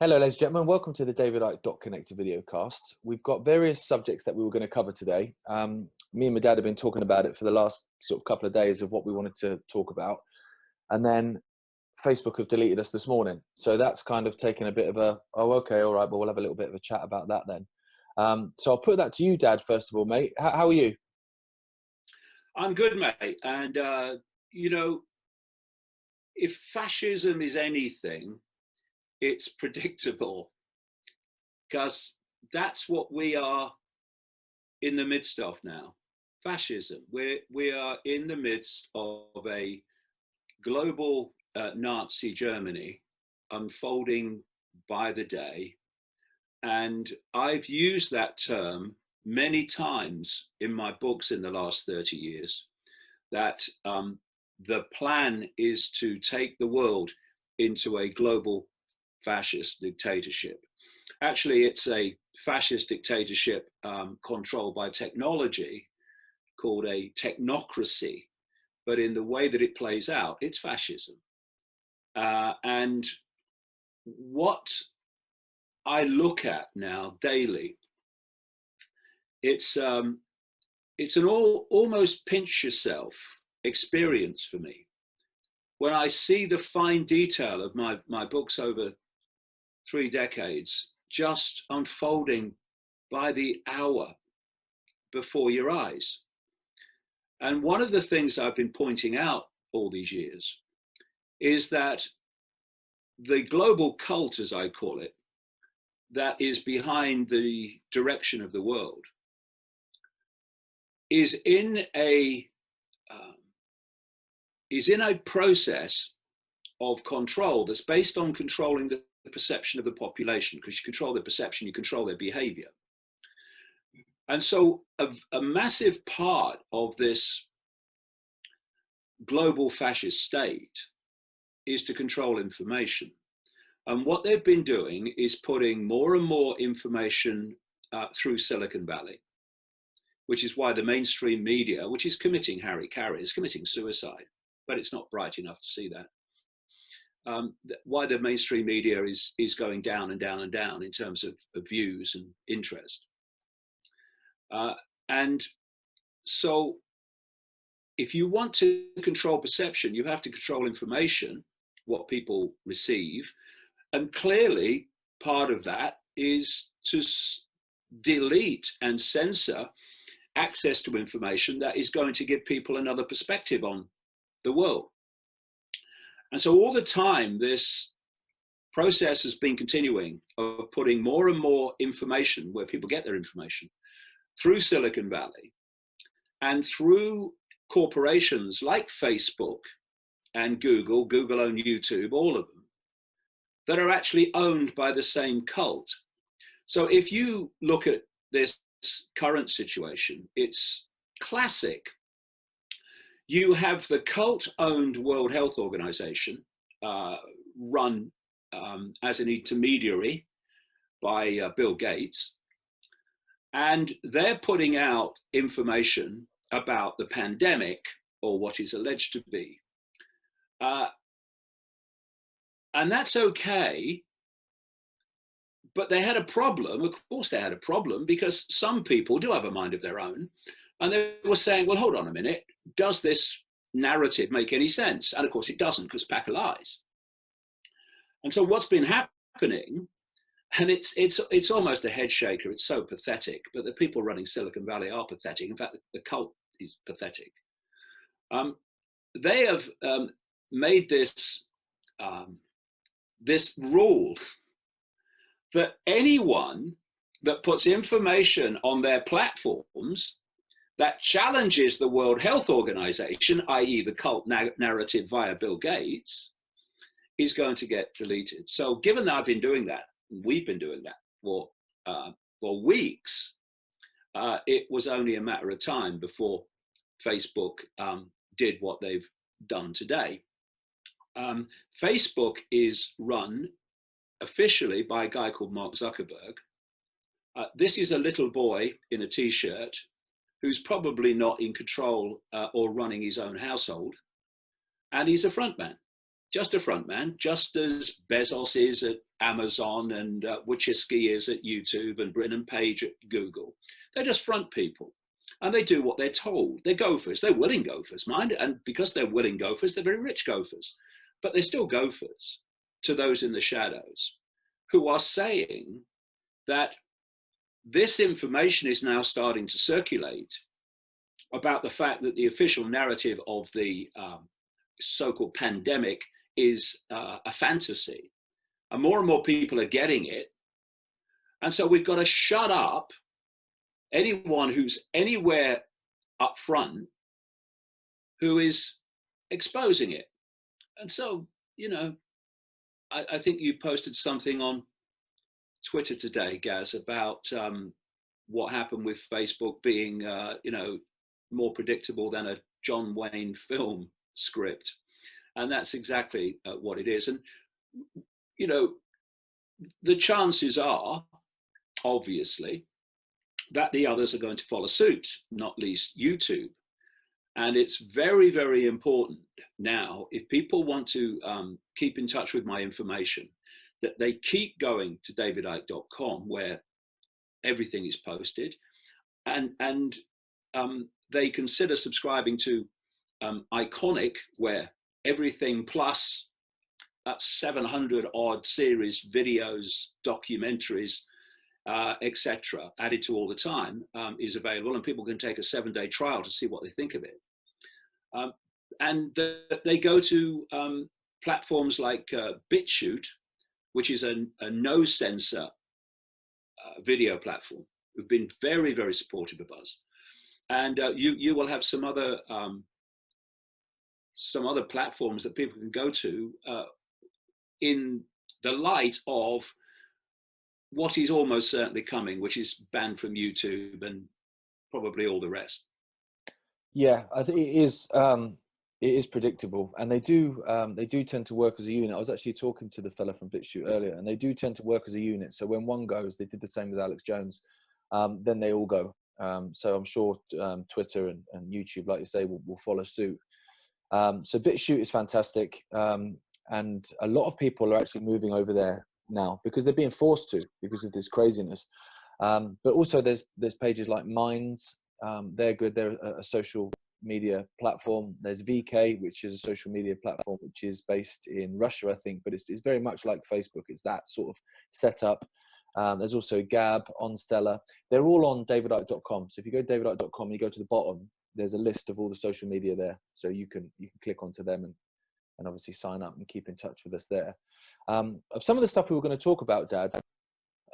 Hello, ladies and gentlemen. Welcome to the David Icke Connector video cast. We've got various subjects that we were going to cover today. Me and my dad have been talking about it for the last sort of couple of days of what we wanted to talk about. And then Facebook have deleted us this morning. So that's kind of taken a bit of a, oh, okay, all right, well, we'll have a little bit of a chat about that then. So I'll put that to you, Dad, first of all, mate. How are you? I'm good, mate. And, you know, if fascism is anything, it's predictable because that's what we are in the midst of now. Fascism. We are in the midst of a global Nazi Germany unfolding by the day. And I've used that term many times in my books in the last 30 years, that the plan is to take the world into a global fascist dictatorship. Actually, it's a fascist dictatorship controlled by technology called a technocracy. But in the way that it plays out, it's fascism. And what I look at now daily, it's an almost pinch yourself experience for me. When I see the fine detail of my books over 3 decades just unfolding by the hour before your eyes. And one of the things I've been pointing out all these years is that the global cult, as I call it, that is behind the direction of the world, is in a process of control that's based on controlling the perception of the population, because you control their perception, you control their behavior. And so a massive part of this global fascist state is to control information. And what they've been doing is putting more and more information through Silicon Valley, which is why the mainstream media, which is committing hara-kiri, is committing suicide, but it's not bright enough to see that. Why the mainstream media is going down and down and down in terms of views and interest. And so if you want to control perception, you have to control information, what people receive. And clearly part of that is to delete and censor access to information that is going to give people another perspective on the world. And so all the time, this process has been continuing of putting more and more information where people get their information through Silicon Valley and through corporations like Facebook and Google owned YouTube, all of them, that are actually owned by the same cult. So if you look at this current situation, it's classic. You have the cult-owned World Health Organization run as an intermediary by Bill Gates, and they're putting out information about the pandemic, or what is alleged to be. And that's okay, but they had a problem. Of course they had a problem, because some people do have a mind of their own, and they were saying, well, hold on a minute, does this narrative make any sense? And of course it doesn't, because pack of lies. And so what's been happening, and it's almost a head shaker, it's so pathetic, but the people running Silicon Valley are pathetic. In fact, the cult is pathetic. They have made this rule that anyone that puts information on their platforms that challenges the World Health Organization, i.e. the cult narrative via Bill Gates, is going to get deleted. So given that I've been doing that, we've been doing that for weeks, it was only a matter of time before Facebook did what they've done today. Facebook is run officially by a guy called Mark Zuckerberg. This is a little boy in a t-shirt who's probably not in control or running his own household, and he's a front man. just a front man, just as Bezos is at Amazon and Wojcicki is at YouTube and Brin and Page at Google. They're just front people. And they do what they're told. They're gophers. They're willing gophers, mind. And because they're willing gophers, they're very rich gophers. But they're still gophers to those in the shadows who are saying that this information is now starting to circulate about the fact that the official narrative of the so-called pandemic is a fantasy. And more people are getting it. And so we've got to shut up anyone who's anywhere up front who is exposing it. And so, you know, I think you posted something on Twitter today, Gaz, about what happened with Facebook being, you know, more predictable than a John Wayne film script. And that's exactly what it is. And, you know, the chances are, obviously, that the others are going to follow suit, not least YouTube. And it's very, very important now, if people want to keep in touch with my information, that they keep going to davidicke.com, where everything is posted, and they consider subscribing to Iconic, where everything plus 700 odd series, videos, documentaries, etc., added to all the time, is available, and people can take a 7-day trial to see what they think of it. And they go to platforms like BitChute, which is a no censor video platform, who've been very, very supportive of us. And you will have some other platforms that people can go to in the light of what is almost certainly coming, which is banned from YouTube and probably all the rest. Yeah, I think it is predictable, and they do tend to work as a unit. I was actually talking to the fella from BitChute earlier, and they do tend to work as a unit. So when one goes, they did the same with Alex Jones, then they all go. So I'm sure Twitter and YouTube, like you say, will follow suit. So BitChute is fantastic, and a lot of people are actually moving over there now because they're being forced to because of this craziness. But also there's pages like Minds. They're good. They're a social media platform. There's VK, which is a social media platform which is based in Russia, I think, but it's very much like Facebook. It's that sort of setup. There's also Gab, OnStella. They're all on davidicke.com. So if you go to davidicke.com, you go to the bottom, there's a list of all the social media there. So you can click onto them and obviously sign up and keep in touch with us there. Of some of the stuff we were going to talk about, Dad,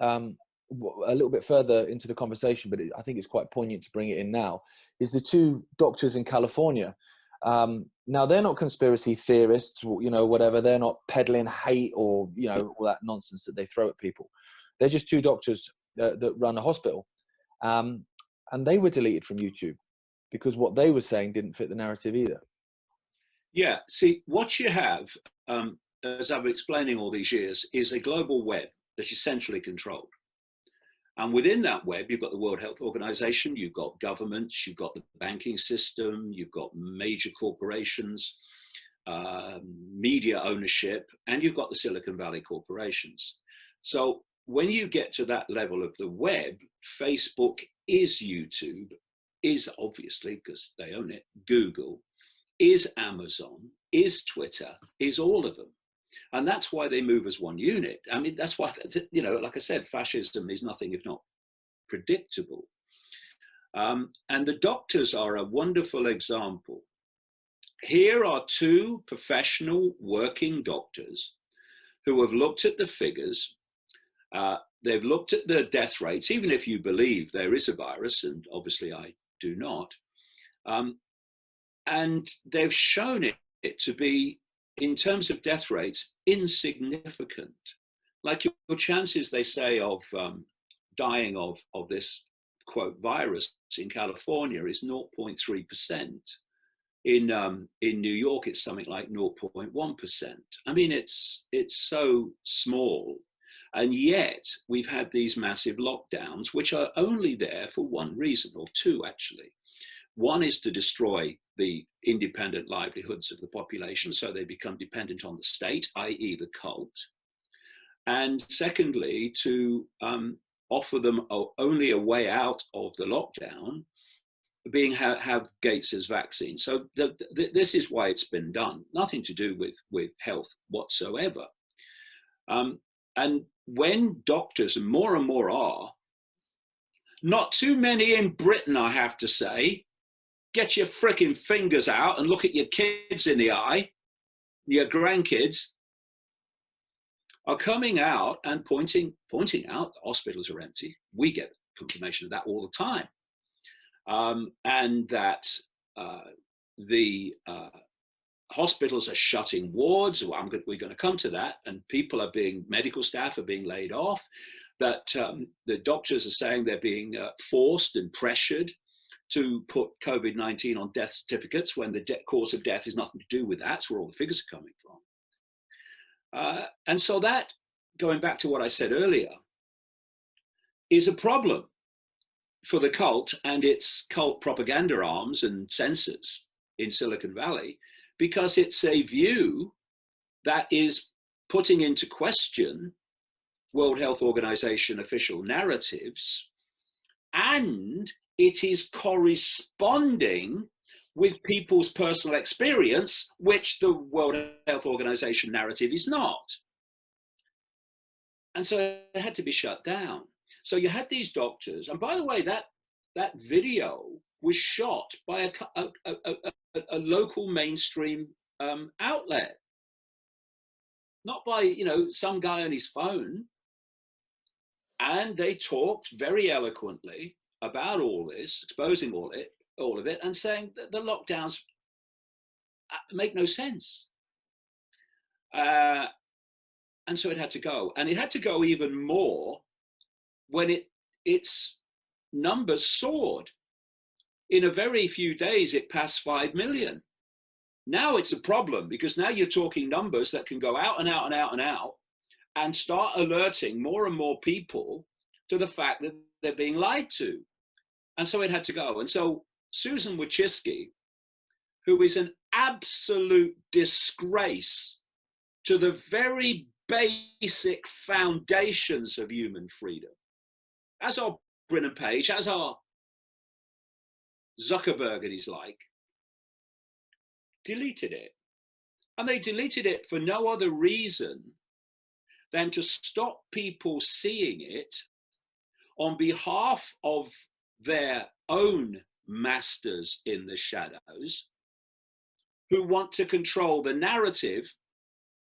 a little bit further into the conversation, but I think it's quite poignant to bring it in now, is the 2 doctors in California. Now, they're not conspiracy theorists, you know, whatever. They're not peddling hate or, you know, all that nonsense that they throw at people. They're just 2 doctors that run a hospital. And they were deleted from YouTube because what they were saying didn't fit the narrative either. Yeah, see, what you have, as I've been explaining all these years, is a global web that is centrally controlled. And within that web, you've got the World Health Organization, you've got governments, you've got the banking system, you've got major corporations, media ownership, and you've got the Silicon Valley corporations. So when you get to that level of the web, Facebook is YouTube, is obviously, because they own it, Google, is Amazon, is Twitter, is all of them. And that's why they move as one unit. I mean, that's why, you know, like I said, fascism is nothing if not predictable. And the doctors are a wonderful example. Here are 2 professional working doctors who have looked at the figures. They've looked at the death rates, even if you believe there is a virus, and obviously I do not. And they've shown it to be, in terms of death rates, insignificant. Like your chances, they say, of dying of this, quote, virus in California is 0.3%. In New York, it's something like 0.1%. I mean, it's so small. And yet we've had these massive lockdowns, which are only there for one reason, or 2 actually. One is to destroy the independent livelihoods of the population, so they become dependent on the state, i.e. the cult. And secondly, to offer them only a way out of the lockdown, being have Gates's vaccine. So this is why it's been done. Nothing to do with health whatsoever. And when doctors, and more are, not too many in Britain, I have to say, get your fricking fingers out and look at your kids in the eye, your grandkids, are coming out and pointing out the hospitals are empty. We get confirmation of that all the time. And that the hospitals are shutting wards. Well, we're going to come to that. And medical staff are being laid off. That the doctors are saying they're being forced and pressured to put COVID-19 on death certificates when the cause of death is nothing to do with that. That's where all the figures are coming from. And so that, going back to what I said earlier, is a problem for the cult and its cult propaganda arms and censors in Silicon Valley, because it's a view that is putting into question World Health Organization official narratives, and it is corresponding with people's personal experience, which the World Health Organization narrative is not. And so it had to be shut down. So you had these doctors, and by the way, that video was shot by a local mainstream outlet, not by some guy on his phone. And they talked very eloquently about all this, exposing all of it, and saying that the lockdowns make no sense. And so it had to go, and it had to go even more when its numbers soared. In a very few days, it passed 5 million. Now it's a problem, because now you're talking numbers that can go out and out and out and out and start alerting more and more people to the fact that they're being lied to. And so it had to go. And so Susan Wojcicki, who is an absolute disgrace to the very basic foundations of human freedom, as are Brin and Page, as are Zuckerberg and his like, deleted it. And they deleted it for no other reason than to stop people seeing it on behalf of their own masters in the shadows, who want to control the narrative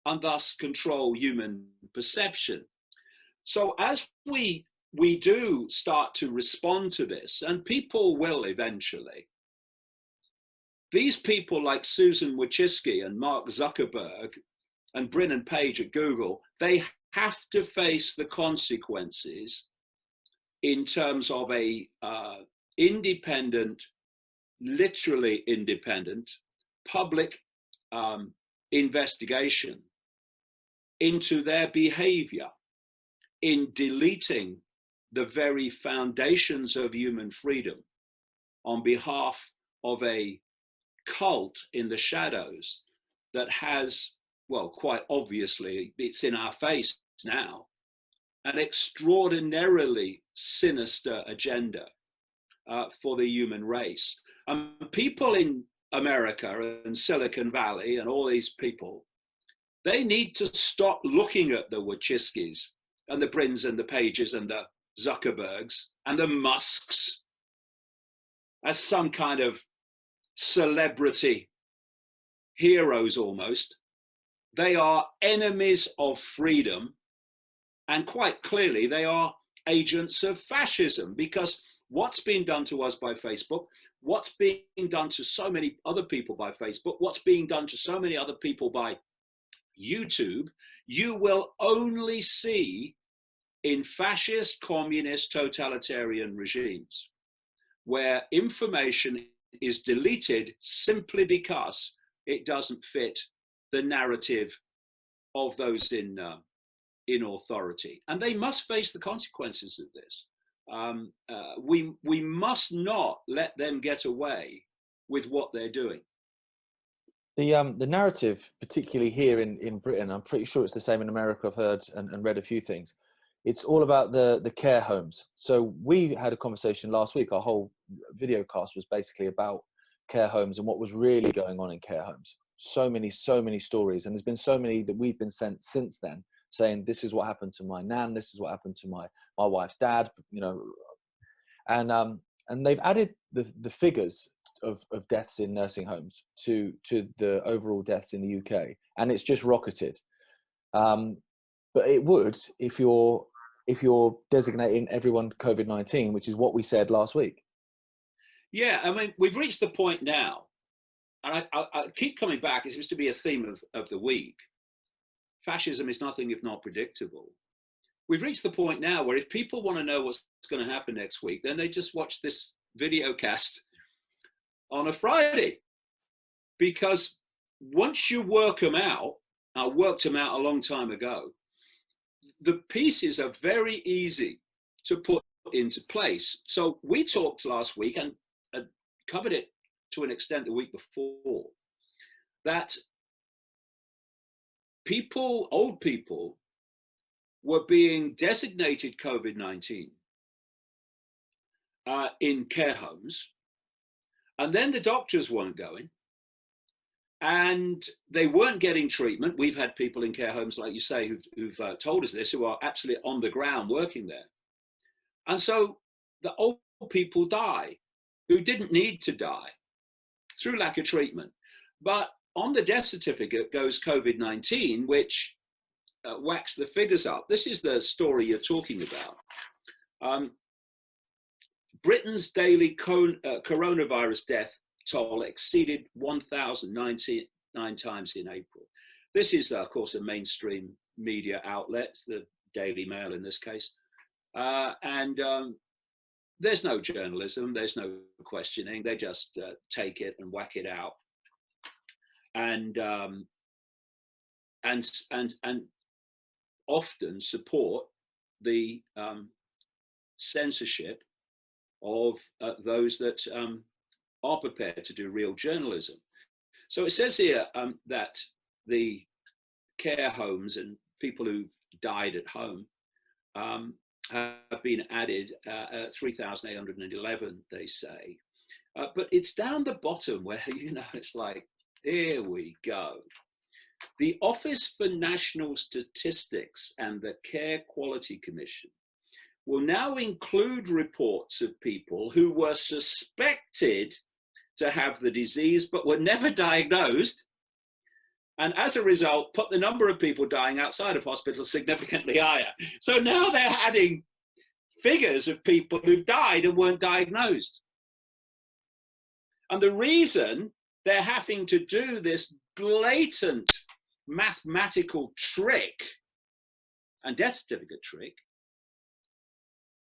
and thus control human perception. So as we do start to respond to this, and people will eventually, these people like Susan Wojcicki and Mark Zuckerberg and Brin and Page at Google, they have to face the consequences in terms of a independent, literally independent, public investigation into their behavior in deleting the very foundations of human freedom on behalf of a cult in the shadows that has, well, quite obviously, it's in our face now, an extraordinarily sinister agenda for the human race. People in America and Silicon Valley and all these people, they need to stop looking at the Wojcickis and the Brins and the Pages and the Zuckerbergs and the Musks as some kind of celebrity heroes almost. They are enemies of freedom, and quite clearly they are agents of fascism, because what's being done to us by Facebook, what's being done to so many other people by Facebook, what's being done to so many other people by YouTube, you will only see in fascist, communist, totalitarian regimes, where information is deleted simply because it doesn't fit the narrative of those in authority. And they must face the consequences of this. We must not let them get away with what they're doing. The narrative, particularly here in Britain, I'm pretty sure it's the same in America. I've heard and read a few things. It's all about the care homes. So we had a conversation last week. Our whole video cast was basically about care homes and what was really going on in care homes. So many stories, and there's been so many that we've been sent since then, saying this is what happened to my nan, this is what happened to my wife's dad, you know, and they've added the figures of deaths in nursing homes to the overall deaths in the UK, and it's just rocketed. But it would if you're designating everyone COVID-19, which is what we said last week. Yeah, I mean, we've reached the point now, and I keep coming back. It seems to be a theme of the week. Fascism is nothing if not predictable. We've reached the point now where if people want to know what's going to happen next week, then they just watch this video cast on a Friday. Because once you work them out, I worked them out a long time ago, the pieces are very easy to put into place. So we talked last week and covered it to an extent the week before, that people, old people, were being designated COVID-19 in care homes, and then the doctors weren't going, and they weren't getting treatment. We've had people in care homes, like you say, who've told us this, who are absolutely on the ground working there. And so the old people die who didn't need to die through lack of treatment. But on the death certificate goes COVID-19, which whacks the figures up. This is the story you're talking about. Britain's daily coronavirus death toll exceeded 1,099 times in April. This is, of course, a mainstream media outlet, the Daily Mail in this case. There's no journalism, there's no questioning. They just take it and whack it out. And often support the censorship of those that are prepared to do real journalism. So it says here that the care homes and people who died at home have been added 3,811, they say. But it's down the bottom where, you know, it's like, here we go. The Office for National Statistics and the Care Quality Commission will now include reports of people who were suspected to have the disease but were never diagnosed, and as a result put the number of people dying outside of hospitals significantly higher. So now they're adding figures of people who've died and weren't diagnosed. And the reason they're having to do this blatant mathematical trick and death certificate trick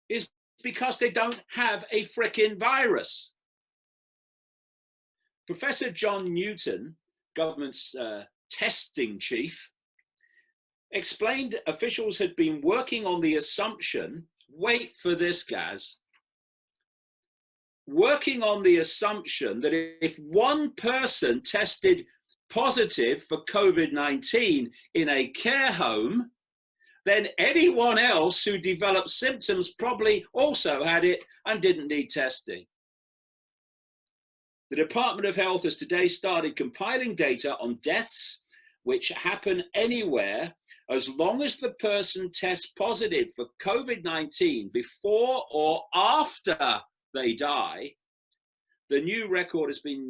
is because they don't have a frickin' virus. Professor John Newton, government's testing chief, explained officials had been working on the assumption, wait for this, Gaz, working on the assumption that if one person tested positive for COVID-19 in a care home, then anyone else who developed symptoms probably also had it and didn't need testing. The Department of Health has today started compiling data on deaths which happen anywhere as long as the person tests positive for COVID-19 before or after they die. The new record has been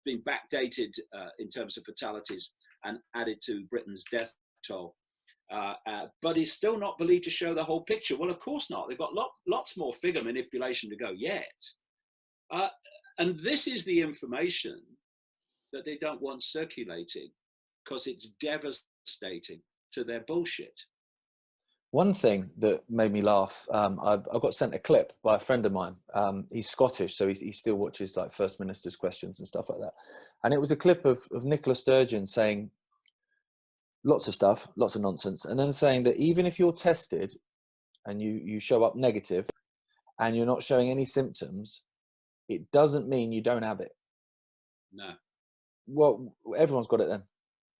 backdated in terms of fatalities and added to Britain's death toll. But is still not believed to show the whole picture. Well, of course not. They've got lots more figure manipulation to go yet. And this is the information that they don't want circulating because it's devastating to their bullshit. One thing that made me laugh, I got sent a clip by a friend of mine. He's Scottish, so he still watches like First Minister's questions and stuff like that. And it was a clip of Nicola Sturgeon saying lots of stuff, lots of nonsense, and then saying that even if you're tested and you show up negative and you're not showing any symptoms, it doesn't mean you don't have it. No. Well, everyone's got it then.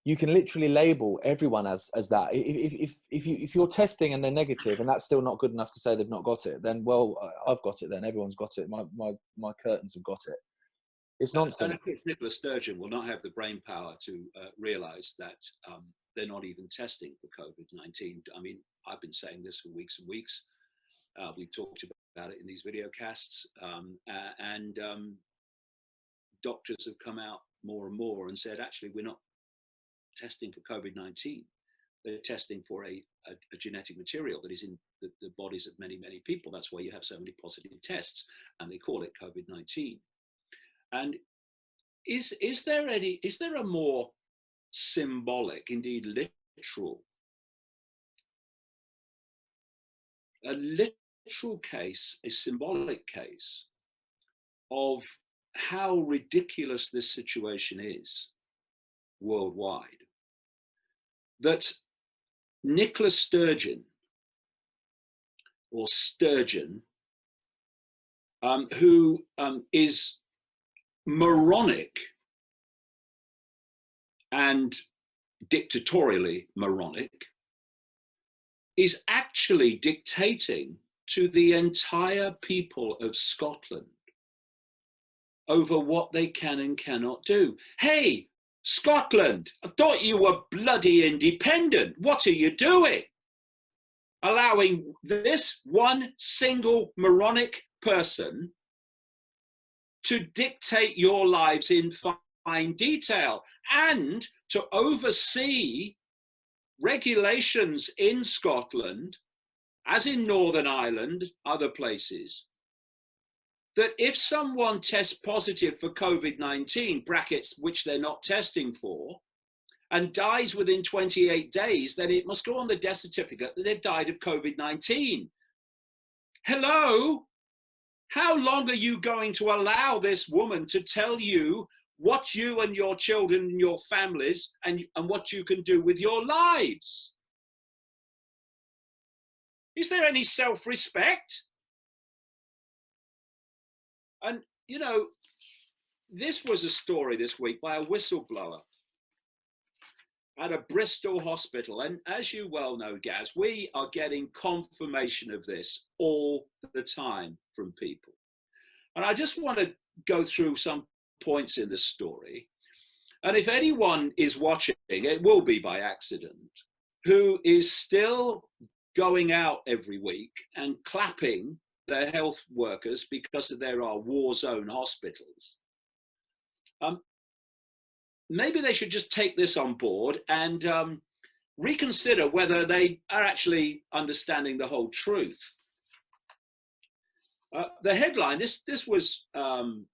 You can literally label everyone as that. If you're testing and they're negative and that's still not good enough to say they've not got it, then well, I've got it then. Everyone's got it. My curtains have got it. It's nonsense. And of course, Nicola Sturgeon will not have the brain power to realize that they're not even testing for COVID-19. I mean, I've been saying this for weeks and weeks. We've talked about it in these video casts, and doctors have come out more and more and said, actually, we're not testing for COVID-19. They're testing for a genetic material that is in the bodies of many, many people. That's why you have so many positive tests, and they call it COVID-19. And is there a more symbolic, indeed literal, a literal case, a symbolic case of how ridiculous this situation is worldwide, that Nicola Sturgeon, or Sturgeon, who is moronic and dictatorially moronic, is actually dictating to the entire people of Scotland over what they can and cannot do. Hey, Scotland, I thought you were bloody independent. What are you doing? Allowing this one single moronic person to dictate your lives in fine detail and to oversee regulations in Scotland, as in Northern Ireland, other places, that if someone tests positive for COVID-19, brackets, which they're not testing for, and dies within 28 days, then it must go on the death certificate that they've died of COVID-19. Hello? How long are you going to allow this woman to tell you what you and your children and your families and what you can do with your lives? Is there any self-respect? And, you know, this was a story this week by a whistleblower at a Bristol hospital. And as you well know, Gaz, we are getting confirmation of this all the time from people. And I just want to go through some points in the story. And if anyone is watching, it will be by accident, who is still going out every week and clapping their health workers because there are war zone hospitals. Maybe they should just take this on board and reconsider whether they are actually understanding the whole truth. The headline, this was on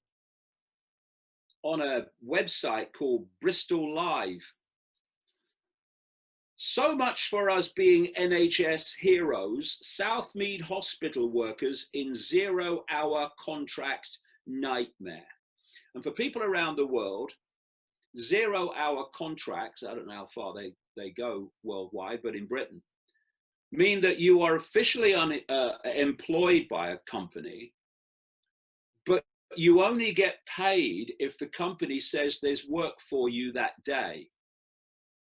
a website called Bristol Live. So much for us being NHS heroes, Southmead hospital workers in 0-hour contract nightmare. And for people around the world, 0-hour contracts, I don't know how far they go worldwide, but in Britain, mean that you are officially employed by a company, but you only get paid if the company says there's work for you that day.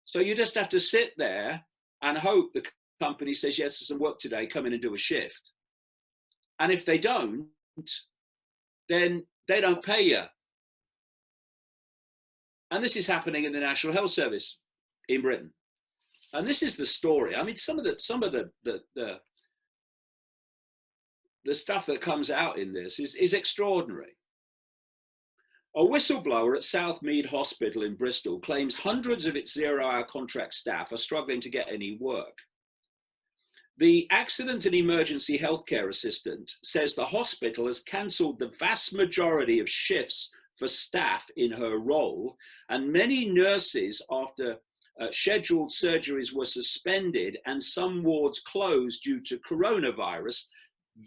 So you just have to sit there and hope the company says, yes, there's some work today, come in and do a shift. And if they don't, then they don't pay you. And this is happening in the National Health Service in Britain. And this is the story. I mean, some of the stuff that comes out in this is extraordinary. A whistleblower at Southmead Hospital in Bristol claims hundreds of its 0-hour contract staff are struggling to get any work. The accident and emergency healthcare assistant says the hospital has cancelled the vast majority of shifts for staff in her role, and many nurses, after scheduled surgeries were suspended and some wards closed due to coronavirus.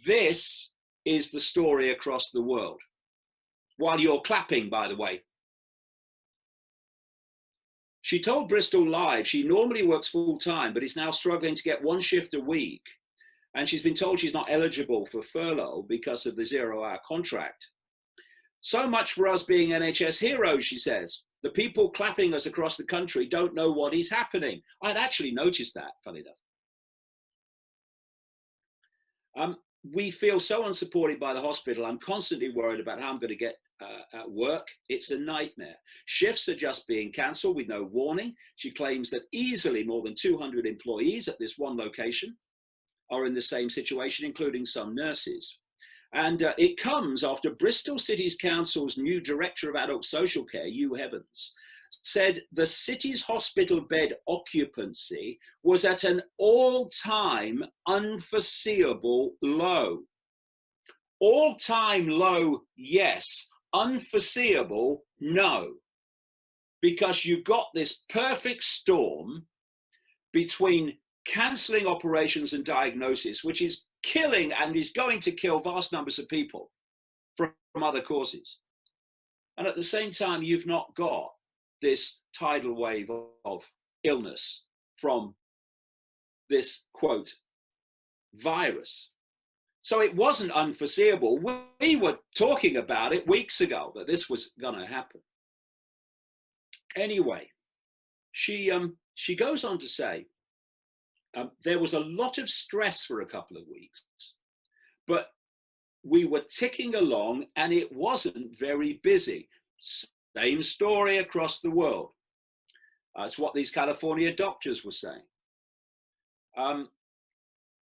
This is the story across the world. While you're clapping, by the way. She told Bristol Live she normally works full-time, but is now struggling to get one shift a week. And she's been told she's not eligible for furlough because of the 0-hour contract. So much for us being NHS heroes, she says. The people clapping us across the country don't know what is happening. I'd actually noticed that, funny enough. We feel so unsupported by the hospital. I'm constantly worried about how I'm going to get at work. It's a nightmare. Shifts are just being cancelled with no warning. She claims that easily more than 200 employees at this one location are in the same situation, including some nurses. And it comes after Bristol City Council's new Director of Adult Social Care, Hugh Evans, said the city's hospital bed occupancy was at an all-time unforeseeable low. All-time low, yes. Unforeseeable, no. Because you've got this perfect storm between cancelling operations and diagnosis, which is killing and is going to kill vast numbers of people from other causes. And at the same time, you've not got this tidal wave of illness from this, quote, virus. So it wasn't unforeseeable. We were talking about it weeks ago, that this was going to happen. Anyway, she goes on to say, there was a lot of stress for a couple of weeks, but we were ticking along and it wasn't very busy. Same story across the world. That's what these California doctors were saying.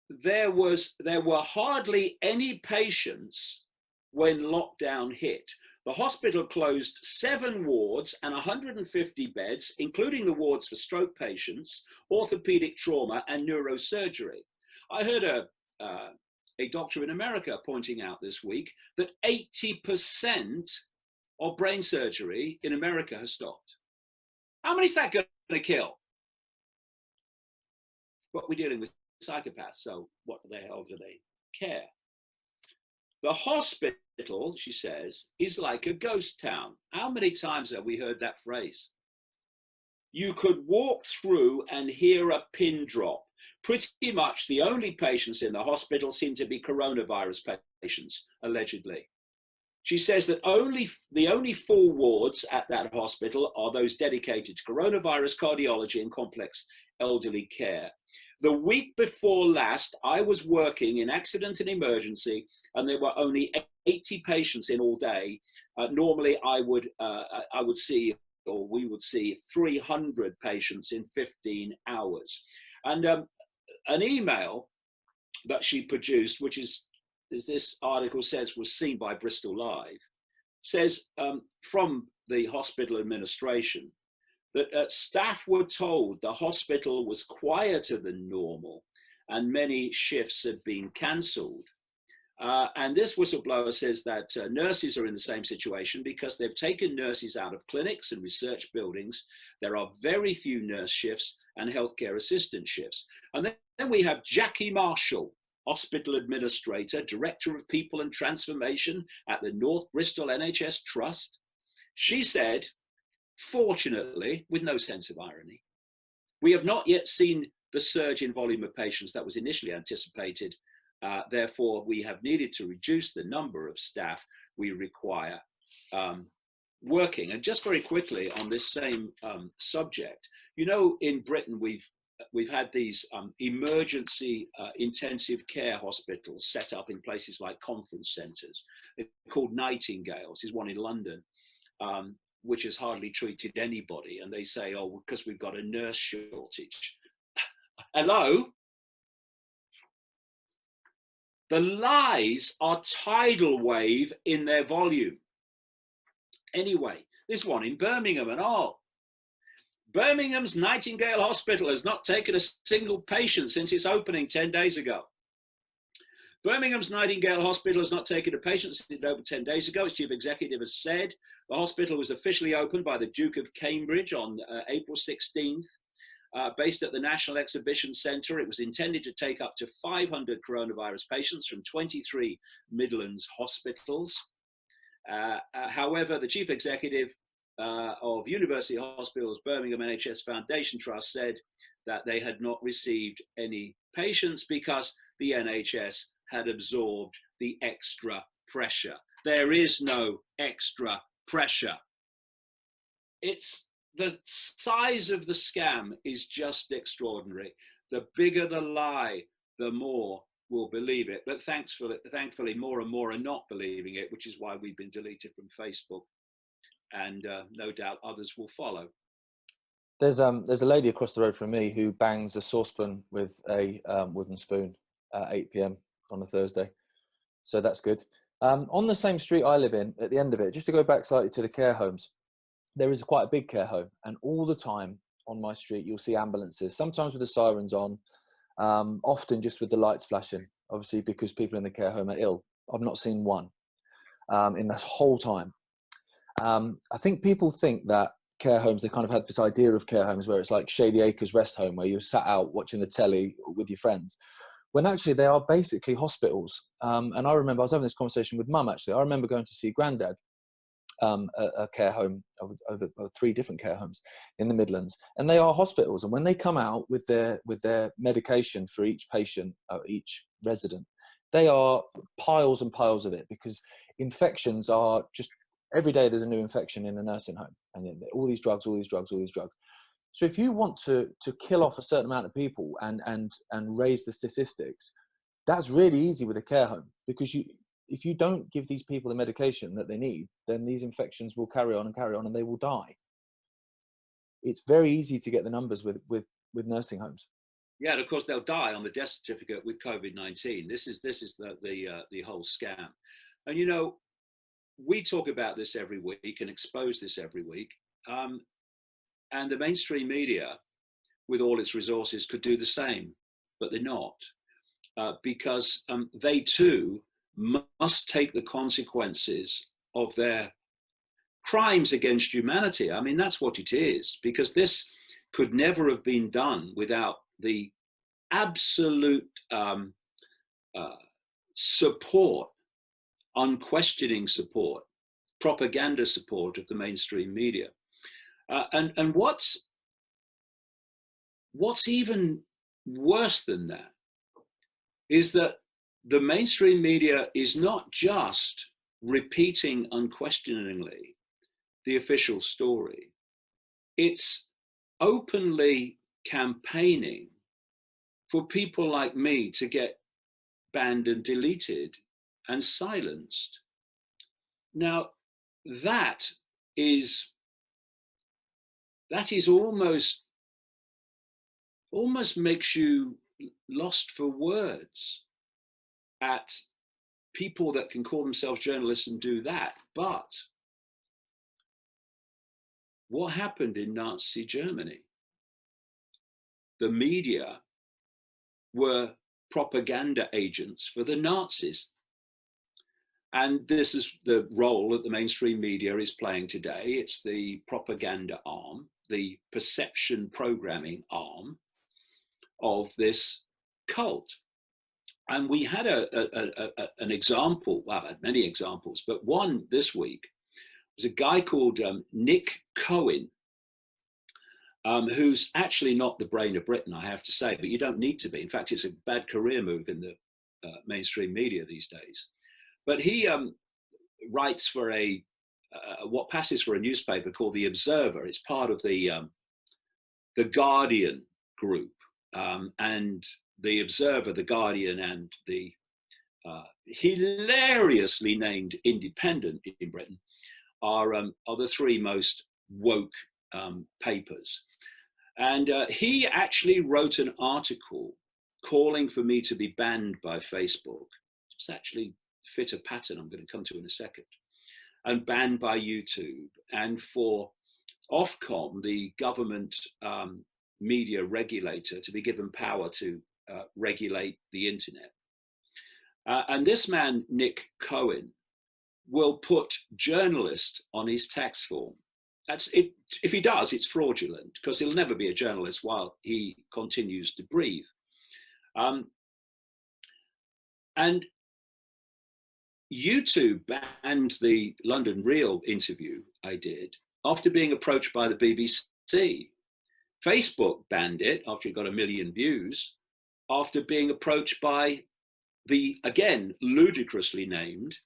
There were hardly any patients when lockdown hit. The hospital closed 7 wards and 150 beds, including the wards for stroke patients, orthopedic trauma, and neurosurgery. I heard a doctor in America pointing out this week that 80% of brain surgery in America has stopped. How many is that going to kill? But we're dealing with psychopaths, so what the hell do they care? The hospital, she says, is like a ghost town. How many times have we heard that phrase? You could walk through and hear a pin drop. Pretty much the only patients in the hospital seem to be coronavirus patients, allegedly. She says that the only full wards at that hospital are those dedicated to coronavirus, cardiology, and complex elderly care. The week before last, I was working in accident and emergency, and there were only 80 patients in all day. Normally, I would see, or we would see, 300 patients in 15 hours. And an email that she produced, which is, as this article says, was seen by Bristol Live, says from the hospital administration that staff were told the hospital was quieter than normal and many shifts had been cancelled. And this whistleblower says that nurses are in the same situation because they've taken nurses out of clinics and research buildings. There are very few nurse shifts and healthcare assistant shifts. And then we have Jackie Marshall, hospital administrator, director of people and transformation at the North Bristol NHS Trust. She said, fortunately, with no sense of irony, we have not yet seen the surge in volume of patients that was initially anticipated. Therefore, we have needed to reduce the number of staff we require working. And just very quickly on this same subject, you know, in Britain, we've had these emergency intensive care hospitals set up in places like conference centres. They're called Nightingales. There's one in London, which has hardly treated anybody. And they say, oh, because we've got a nurse shortage. Hello? The lies are tidal wave in their volume. Anyway, this one in Birmingham and all. Birmingham's Nightingale Hospital has not taken a single patient since its opening 10 days ago. Birmingham's Nightingale Hospital has not taken a patient since it opened 10 days ago. Its chief executive has said the hospital was officially opened by the Duke of Cambridge on April 16th. Based at the National Exhibition Centre, it was intended to take up to 500 coronavirus patients from 23 Midlands hospitals. However, the chief executive of University Hospitals Birmingham NHS Foundation Trust said that they had not received any patients because the NHS had absorbed the extra pressure. There is no extra pressure. It's the size of the scam is just extraordinary. The bigger the lie, the more will believe it. But thankfully, more and more are not believing it, which is why we've been deleted from Facebook, and no doubt others will follow. There's a lady across the road from me who bangs a saucepan with a wooden spoon at 8 p.m. on a Thursday, so that's good. On the same street I live in, at the end of it, just to go back slightly to the care homes, there is quite a big care home, and all the time on my street you'll see ambulances, sometimes with the sirens on, often just with the lights flashing, obviously because people in the care home are ill. I've not seen one in the whole time. I think people think that care homes, they kind of had this idea of care homes where it's like Shady Acres rest home, where you're sat out watching the telly with your friends, when actually they are basically hospitals. And I remember I was having this conversation with Mum, actually. I remember going to see Granddad, a care home, over 3 different care homes in the Midlands, and they are hospitals. And when they come out with their medication for each patient, each resident, they are piles and piles of it, because infections are just, every day there's a new infection in a nursing home, and all these drugs. So if you want to kill off a certain amount of people and raise the statistics, that's really easy with a care home, because if you don't give these people the medication that they need, then these infections will carry on and they will die. It's very easy to get the numbers with nursing homes. Yeah, and of course they'll die on the death certificate with COVID-19. This is the whole scam. And you know, we talk about this every week and expose this every week. And the mainstream media, with all its resources, could do the same, but they're not, because they too must take the consequences of their crimes against humanity. I mean, that's what it is, because this could never have been done without the absolute support, unquestioning support, propaganda support of the mainstream media. And what's even worse than that is that the mainstream media is not just repeating unquestioningly the official story, it's openly campaigning for people like me to get banned and deleted and silenced. Now, that is almost makes you lost for words at people that can call themselves journalists and do that. But what happened in Nazi Germany? The media were propaganda agents for the Nazis. And this is the role that the mainstream media is playing today. It's the propaganda arm, the perception programming arm of this cult. And we had an example, well, I've had many examples, but one this week was a guy called Nick Cohen, who's actually not the brain of Britain, I have to say, but you don't need to be. In fact, it's a bad career move in the mainstream media these days. But he writes for what passes for a newspaper called The Observer. It's part of the Guardian group, and The Observer, The Guardian, and the hilariously named Independent in Britain are the 3 most woke papers. And he actually wrote an article calling for me to be banned by Facebook. It's actually fit a pattern I'm going to come to in a second, and banned by YouTube, and for Ofcom, the government media regulator, to be given power to regulate the internet. And this man, Nick Cohen, will put journalist on his tax form. That's it. If he does, it's fraudulent, because he'll never be a journalist while he continues to breathe. And YouTube banned the London Real interview I did after being approached by the BBC. Facebook banned it after it got 1 million views, after being approached by the, again, ludicrously named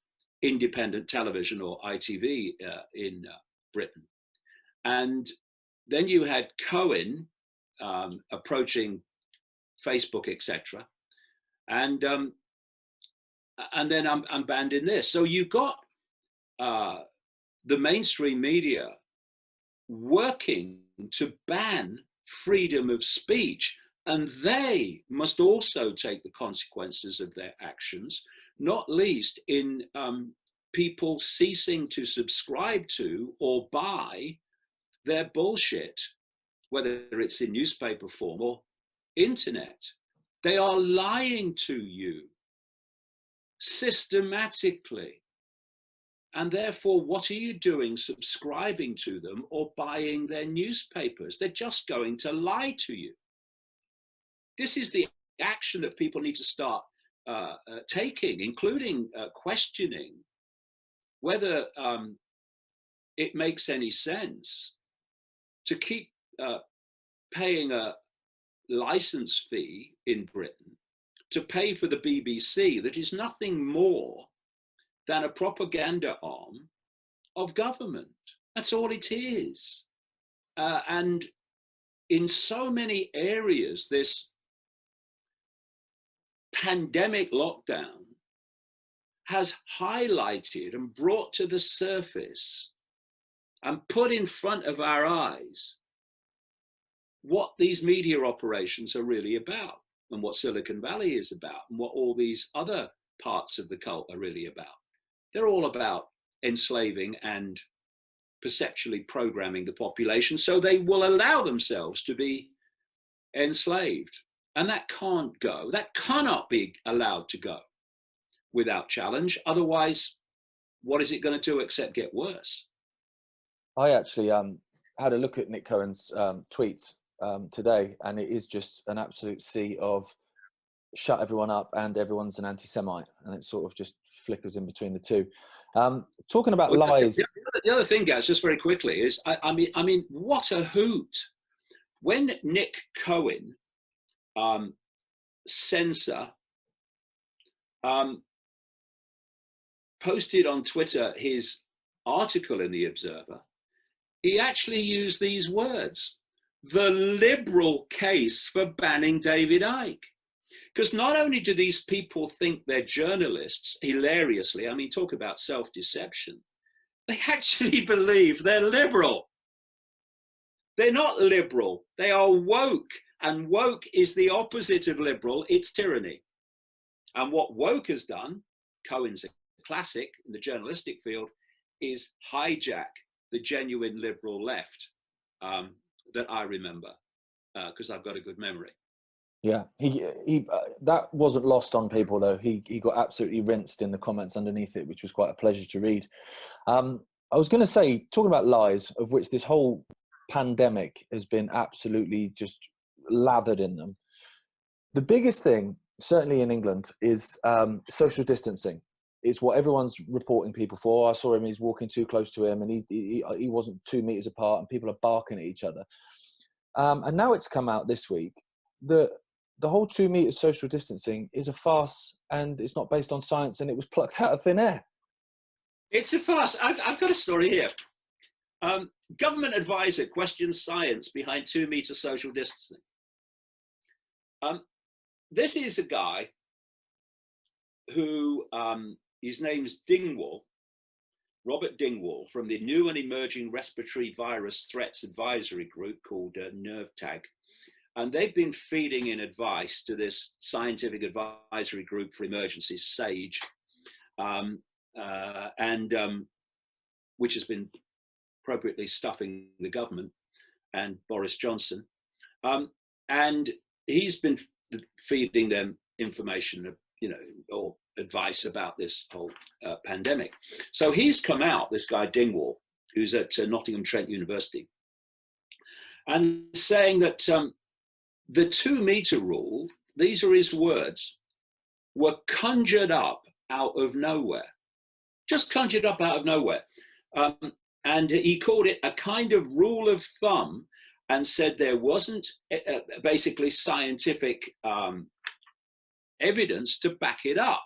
independent television, or ITV, in Britain. And then you had Cohen approaching Facebook, etc. And then I'm banned in this. So you got the mainstream media working to ban freedom of speech, and they must also take the consequences of their actions, not least in people ceasing to subscribe to or buy their bullshit, whether it's in newspaper form or internet. They are lying to you systematically. And therefore, what are you doing subscribing to them or buying their newspapers? They're just going to lie to you. This is the action that people need to start taking, including questioning whether it makes any sense to keep paying a license fee in Britain to pay for the BBC that is nothing more than a propaganda arm of government. That's all it is. And in so many areas, this pandemic lockdown has highlighted and brought to the surface and put in front of our eyes what these media operations are really about, and what Silicon Valley is about, and what all these other parts of the cult are really about. They're all about enslaving and perceptually programming the population so they will allow themselves to be enslaved. And that can't go, that cannot be allowed to go without challenge. Otherwise, what is it going to do except get worse? I actually had a look at Nick Cohen's tweets today, and it is just an absolute sea of shut everyone up and everyone's an anti-Semite, and it sort of just flickers in between the two. Talking about lies. The other thing, guys, just very quickly, is I mean, what a hoot when Nick Cohen censor posted on Twitter his article in the Observer. He actually used these words: the liberal case for banning David Icke. Because not only do these people think they're journalists, hilariously, I mean, talk about self-deception, they actually believe they're liberal. They're not liberal, they are woke. And woke is the opposite of liberal, it's tyranny. And what woke has done, Cohen's a classic in the journalistic field, is hijack the genuine liberal left that I remember, because I've got a good memory. Yeah, he that wasn't lost on people though. He got absolutely rinsed in the comments underneath it, which was quite a pleasure to read. I was going to say, talking about lies, of which this whole pandemic has been absolutely just lathered in them. The biggest thing, certainly in England, is social distancing. It's what everyone's reporting people for. I saw him; he's walking too close to him, and he wasn't 2 meters apart, and people are barking at each other. And now it's come out this week that the whole 2 meters social distancing is a farce, and it's not based on science, and it was plucked out of thin air. It's a farce. I've got a story here. Government advisor questions science behind 2 meter social distancing. This is a guy who, his name's Dingwall, Robert Dingwall, from the new and emerging respiratory virus threats advisory group called NERVTAG. And they've been feeding in advice to this scientific advisory group for emergencies, SAGE, which has been appropriately stuffing the government and Boris Johnson. And he's been feeding them information, or advice about this whole pandemic. So he's come out, this guy Dingwall, who's at Nottingham Trent University, and saying that the 2 meter rule, these are his words, were conjured up out of nowhere, just conjured up out of nowhere. And he called it a kind of rule of thumb, and said there wasn't basically scientific evidence to back it up.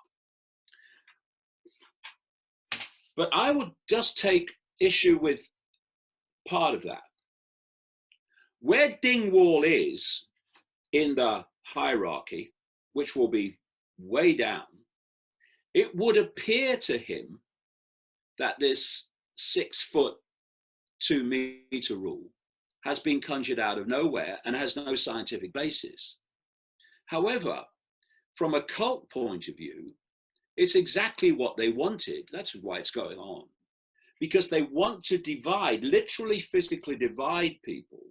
But I would just take issue with part of that. Where Dingwall is in the hierarchy, which will be way down, it would appear to him that this 6'2" rule has been conjured out of nowhere and has no scientific basis. However, from a cult point of view, it's exactly what they wanted. That's why it's going on. Because they want to divide, literally physically divide people.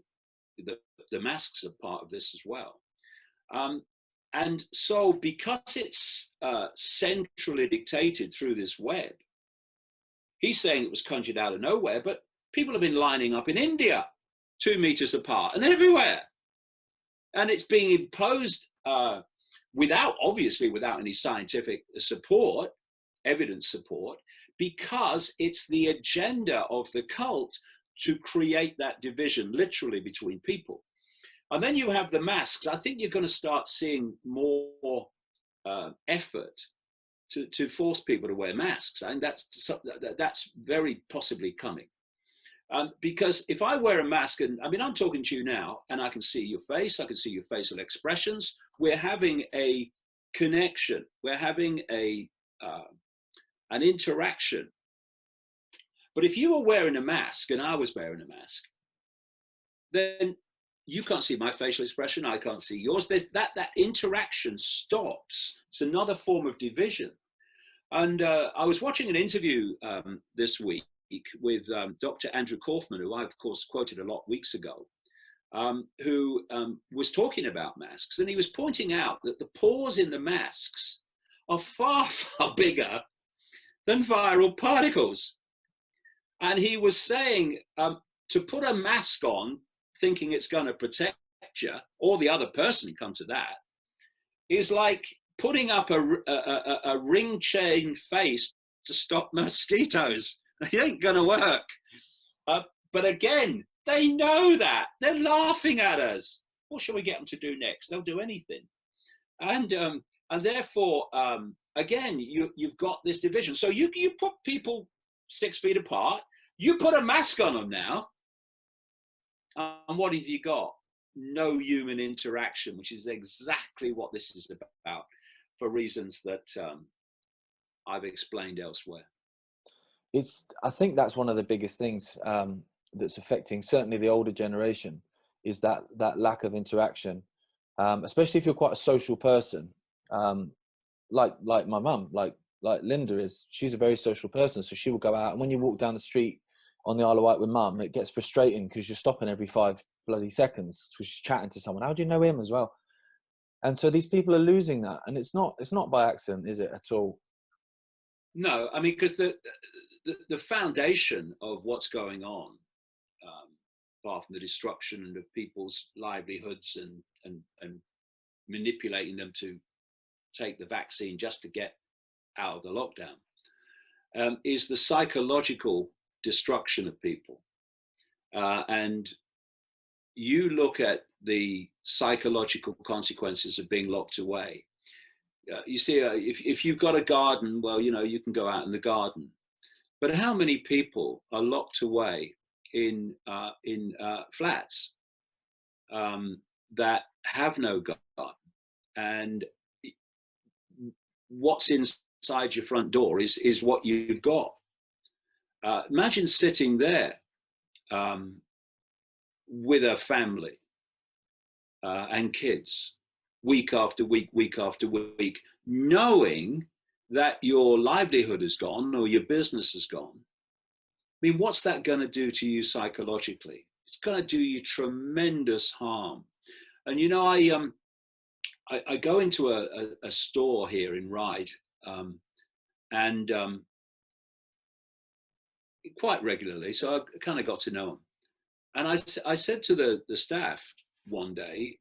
The masks are part of this as well. And so because it's centrally dictated through this web, he's saying it was conjured out of nowhere, but people have been lining up in India 2 meters apart and everywhere. And it's being imposed obviously without any scientific support, evidence support, because it's the agenda of the cult to create that division literally between people. And then you have the masks. I think you're going to start seeing more effort to force people to wear masks. I think that's very possibly coming. Because if I wear a mask, and I mean, I'm talking to you now, and I can see your face, I can see your facial expressions. We're having a connection. We're having an interaction. But if you were wearing a mask and I was wearing a mask, then you can't see my facial expression. I can't see yours. That interaction stops. It's another form of division. And I was watching an interview this week with Dr. Andrew Kaufman, who I, of course, quoted a lot weeks ago, who was talking about masks. And he was pointing out that the pores in the masks are far, far bigger than viral particles. And he was saying to put a mask on, thinking it's going to protect you, or the other person, come to that, is like putting up a ring chain face to stop mosquitoes. It ain't going to work. But again, they know that. They're laughing at us. What shall we get them to do next? They'll do anything. And therefore, again, you've got this division. So you put people 6 feet apart, you put a mask on them now, and what have you got? No human interaction, which is exactly what this is about, for reasons that I've explained elsewhere. I think that's one of the biggest things that's affecting certainly the older generation, is that lack of interaction, especially if you're quite a social person, like my mum, like Linda is. She's a very social person, so she will go out, and when you walk down the street on the Isle of Wight with mum, it gets frustrating because you're stopping every 5 bloody seconds because she's chatting to someone. How do you know him as well? And so these people are losing that, and it's not by accident, is it, at all? No, I mean, because the foundation of what's going on, apart from the destruction of people's livelihoods and manipulating them to take the vaccine just to get out of the lockdown, is the psychological destruction of people. And you look at the psychological consequences of being locked away. You see, if you've got a garden, well, you can go out in the garden. But how many people are locked away in flats that have no garden? And what's inside your front door is what you've got. Imagine sitting there with a family and kids, week after week, week after week, knowing that your livelihood is gone or your business is gone. I mean, what's that going to do to you psychologically? It's going to do you tremendous harm. And I go into a store here in Ryde, and quite regularly, so I kind of got to know them. And I said to the staff one day,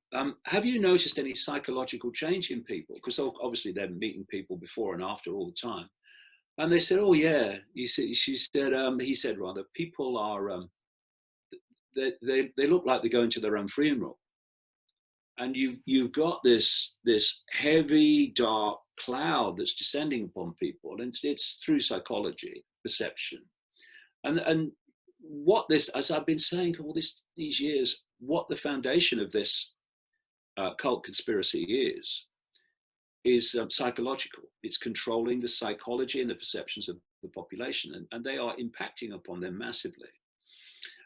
have you noticed any psychological change in people? Because obviously they're meeting people before and after all the time. And they said, oh yeah. He said, people are, they look like they're going to their own funeral. And you've got this heavy, dark cloud that's descending upon people. And it's through psychology. perception. And what this, as I've been saying all these years, what the foundation of this cult conspiracy is psychological. It's controlling the psychology and the perceptions of the population, and they are impacting upon them massively.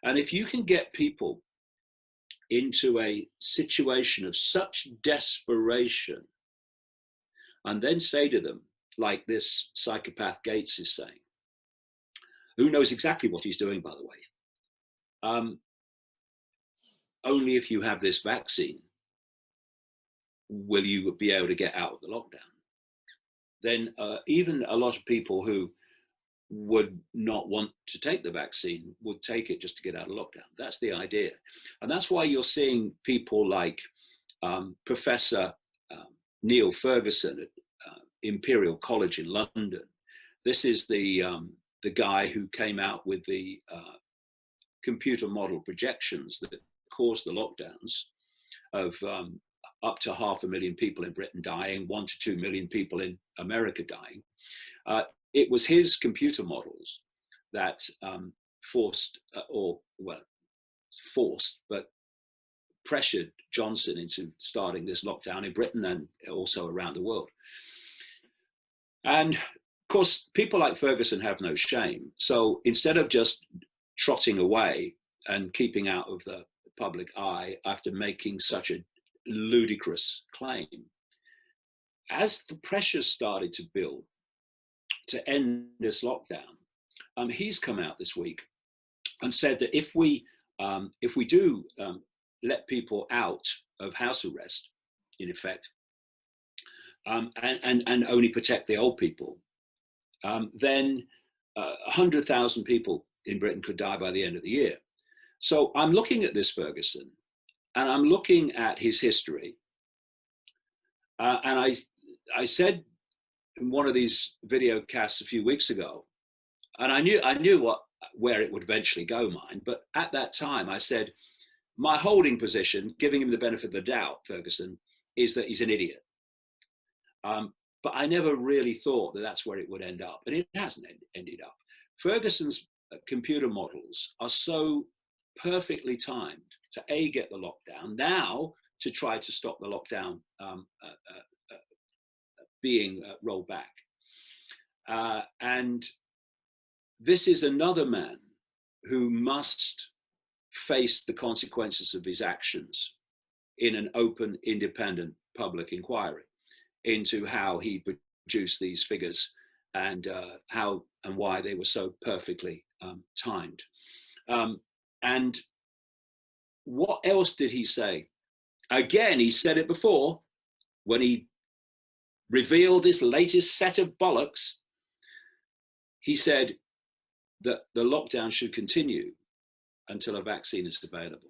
And if you can get people into a situation of such desperation and then say to them, like this psychopath Gates is saying, who knows exactly what he's doing, by the way, only if you have this vaccine will you be able to get out of the lockdown. Then even a lot of people who would not want to take the vaccine would take it just to get out of lockdown. That's the idea. And that's why you're seeing people like Professor Neil Ferguson at Imperial College in London. This is the guy who came out with the computer model projections that caused the lockdowns of up to 500,000 people in Britain dying, 1 to 2 million people in America dying. It was his computer models that forced, but pressured Johnson into starting this lockdown in Britain and also around the world. And of course, people like Ferguson have no shame. So instead of just trotting away and keeping out of the public eye after making such a ludicrous claim, as the pressures started to build to end this lockdown, he's come out this week and said that if we do let people out of house arrest, in effect, and only protect the old people, then 100,000 people in Britain could die by the end of the year. So I'm looking at this Ferguson, and I'm looking at his history, and I said in one of these video casts a few weeks ago, and I knew where it would eventually go, mine. But at that time, I said my holding position, giving him the benefit of the doubt, Ferguson, is that he's an idiot. But I never really thought that that's where it would end up, and it hasn't ended up. Ferguson's computer models are so perfectly timed to get the lockdown, now to try to stop the lockdown being rolled back. And this is another man who must face the consequences of his actions in an open, independent public inquiry into how he produced these figures and how and why they were so perfectly timed. And what else did he say? Again, he said it before when he revealed this latest set of bollocks. He said that the lockdown should continue until a vaccine is available.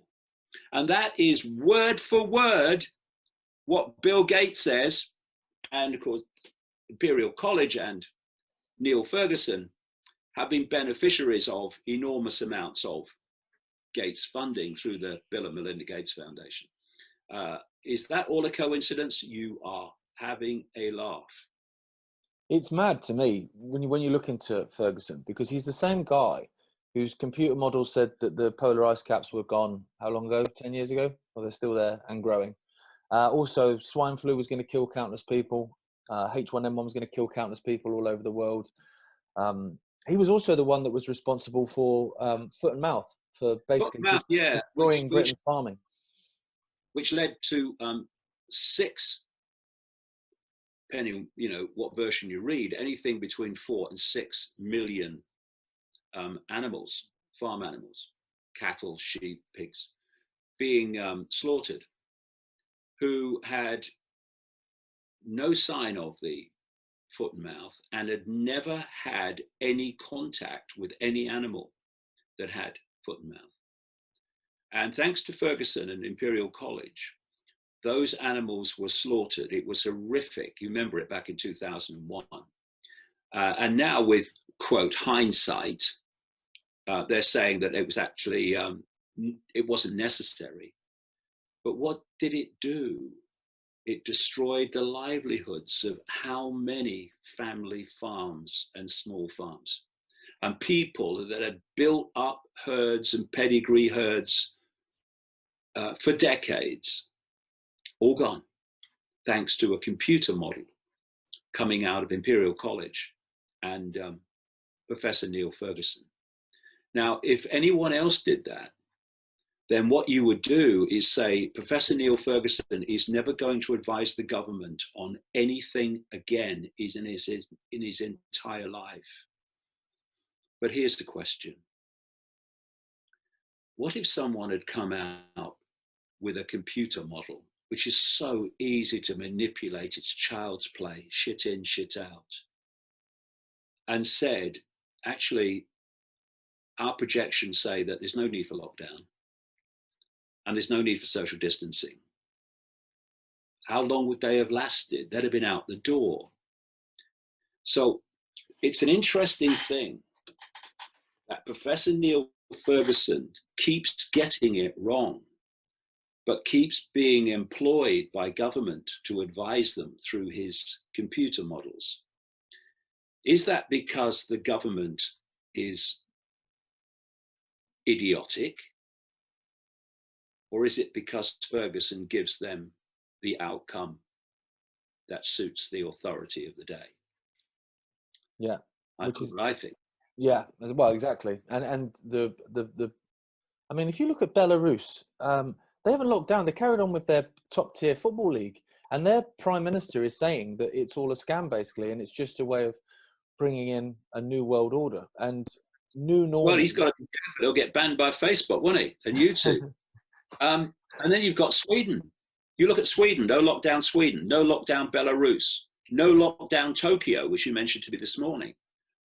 And that is word for word what Bill Gates says. And of course, Imperial College and Neil Ferguson have been beneficiaries of enormous amounts of Gates funding through the Bill and Melinda Gates Foundation. Is that all a coincidence? You are having a laugh. It's mad to me when you look into Ferguson, because he's the same guy whose computer model said that the polar ice caps were gone, how long ago? 10 years ago? Well, they're still there and growing. Also, swine flu was going to kill countless people. H1N1 was going to kill countless people all over the world. He was also the one that was responsible for foot and mouth, for basically destroying Britain's farming. Which led to 6, depending, what version you read, anything between 4 and 6 million animals, farm animals, cattle, sheep, pigs, being slaughtered, who had no sign of the foot and mouth and had never had any contact with any animal that had foot and mouth. And thanks to Ferguson and Imperial College, those animals were slaughtered. It was horrific. You remember it back in 2001. And now with, quote, hindsight, they're saying that it was actually, it wasn't necessary. But what did it do? It destroyed the livelihoods of how many family farms and small farms. and people that had built up herds and pedigree herds for decades, all gone, thanks to a computer model coming out of Imperial College and Professor Neil Ferguson. Now, if anyone else did that, then what you would do is say, Professor Neil Ferguson is never going to advise the government on anything again in his entire life. But here's the question. What if someone had come out with a computer model, which is so easy to manipulate, it's child's play, shit in, shit out, and said, actually, our projections say that there's no need for lockdown and there's no need for social distancing? How long would they have lasted? They'd have been out the door. So it's an interesting thing that Professor Neil Ferguson keeps getting it wrong, but keeps being employed by government to advise them through his computer models. Is that because the government is idiotic? Or is it because Ferguson gives them the outcome that suits the authority of the day? Yeah, Which is what I think. Yeah, well, exactly. And the I mean, if you look at Belarus, they haven't locked down. They carried on with their top tier football league, and their prime minister is saying that it's all a scam basically, and it's just a way of bringing in a new world order and new normal. Well, he's got to be careful. He'll get banned by Facebook, won't he? And YouTube. And then you've got Sweden. You look at Sweden, no lockdown Sweden, no lockdown Belarus, no lockdown Tokyo, which you mentioned to me this morning.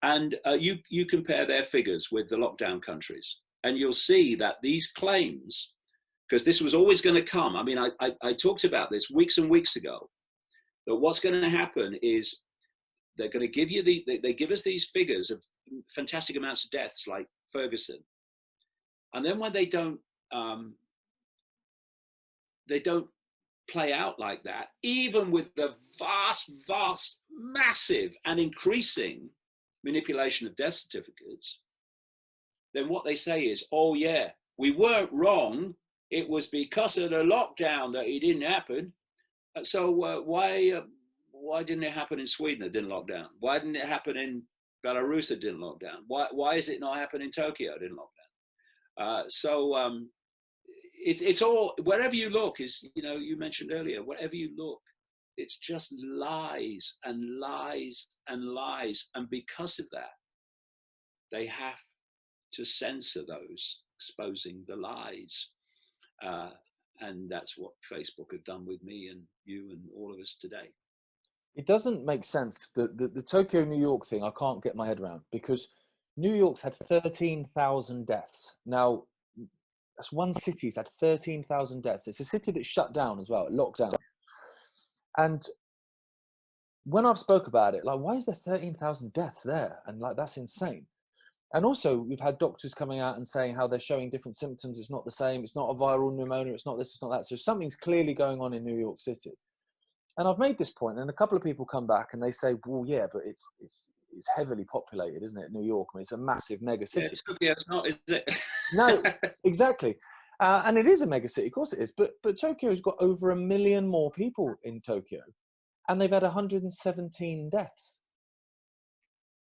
And you compare their figures with the lockdown countries, and you'll see that these claims, because this was always going to come. I mean, I talked about this weeks and weeks ago, that what's going to happen is they're going to give you they give us these figures of fantastic amounts of deaths like Ferguson. And then when they don't play out like that, even with the vast, massive and increasing manipulation of death certificates, then what they say is, oh yeah, we weren't wrong. It was because of the lockdown that it didn't happen. So why didn't it happen in Sweden that didn't lock down? Why didn't it happen in Belarus that didn't lock down? Why is it not happening in Tokyo that didn't lock down? It's all, wherever you look, is, you mentioned earlier, wherever you look, it's just lies and lies and lies. And because of that, they have to censor those exposing the lies. And that's what Facebook have done with me and you and all of us today. It doesn't make sense. The Tokyo, New York thing, I can't get my head around, because New York's had 13,000 deaths. Now, that's one city's had 13,000 deaths. It's a city that's shut down as well, locked down. And when I've spoke about it, like, why is there 13,000 deaths there? And like, that's insane. And also, we've had doctors coming out and saying how they're showing different symptoms. It's not the same. It's not a viral pneumonia. It's not this, it's not that. So something's clearly going on in New York City. And I've made this point, and a couple of people come back and they say, well, yeah, but it's heavily populated, isn't it? New York, I mean, it's a massive mega city. Yeah, it's not, is it? No, exactly. And it is a mega city, of course it is. But Tokyo's got over 1 million more people in Tokyo, and they've had 117 deaths.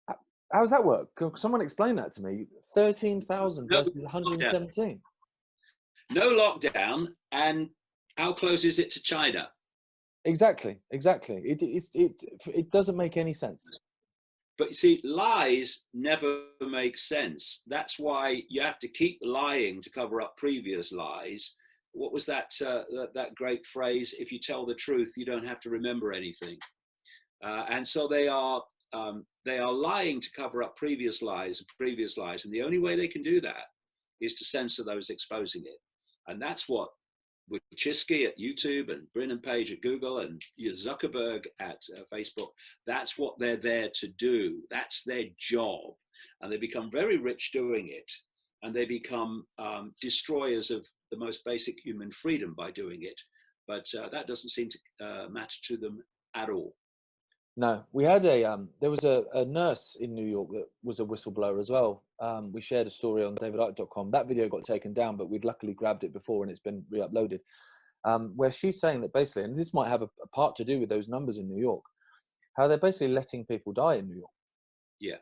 How does that work? Can someone explain that to me? 13,000 versus 117. No lockdown, and how close is it to China? Exactly. It doesn't make any sense. But you see, lies never make sense. That's why you have to keep lying to cover up previous lies. What was that that great phrase? If you tell the truth, you don't have to remember anything. And so they are lying to cover up previous lies. And the only way they can do that is to censor those exposing it. And that's what Wojcicki at YouTube and Brin and Page at Google and Zuckerberg at Facebook, that's what they're there to do. That's their job. And they become very rich doing it. And they become destroyers of the most basic human freedom by doing it. But that doesn't seem to matter to them at all. No, we had there was a nurse in New York that was a whistleblower as well. We shared a story on davidicke.com. That video got taken down, but we'd luckily grabbed it before and it's been re-uploaded. Where she's saying that basically, and this might have a part to do with those numbers in New York, how they're basically letting people die in New York. Yeah,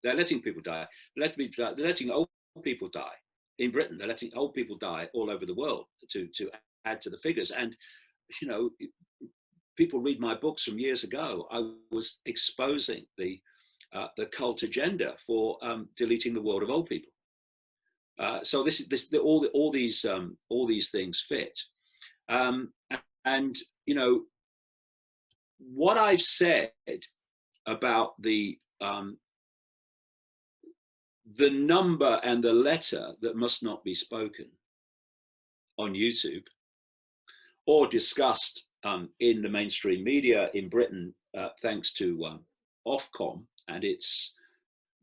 they're letting people die. They're letting old people die in Britain. They're letting old people die all over the world to add to the figures. And you know, people read my books from years ago. I was exposing the cult agenda for deleting the world of old people. So all these things fit. And you know, what I've said about the number and the letter that must not be spoken on YouTube or discussed in the mainstream media in Britain, thanks to Ofcom and its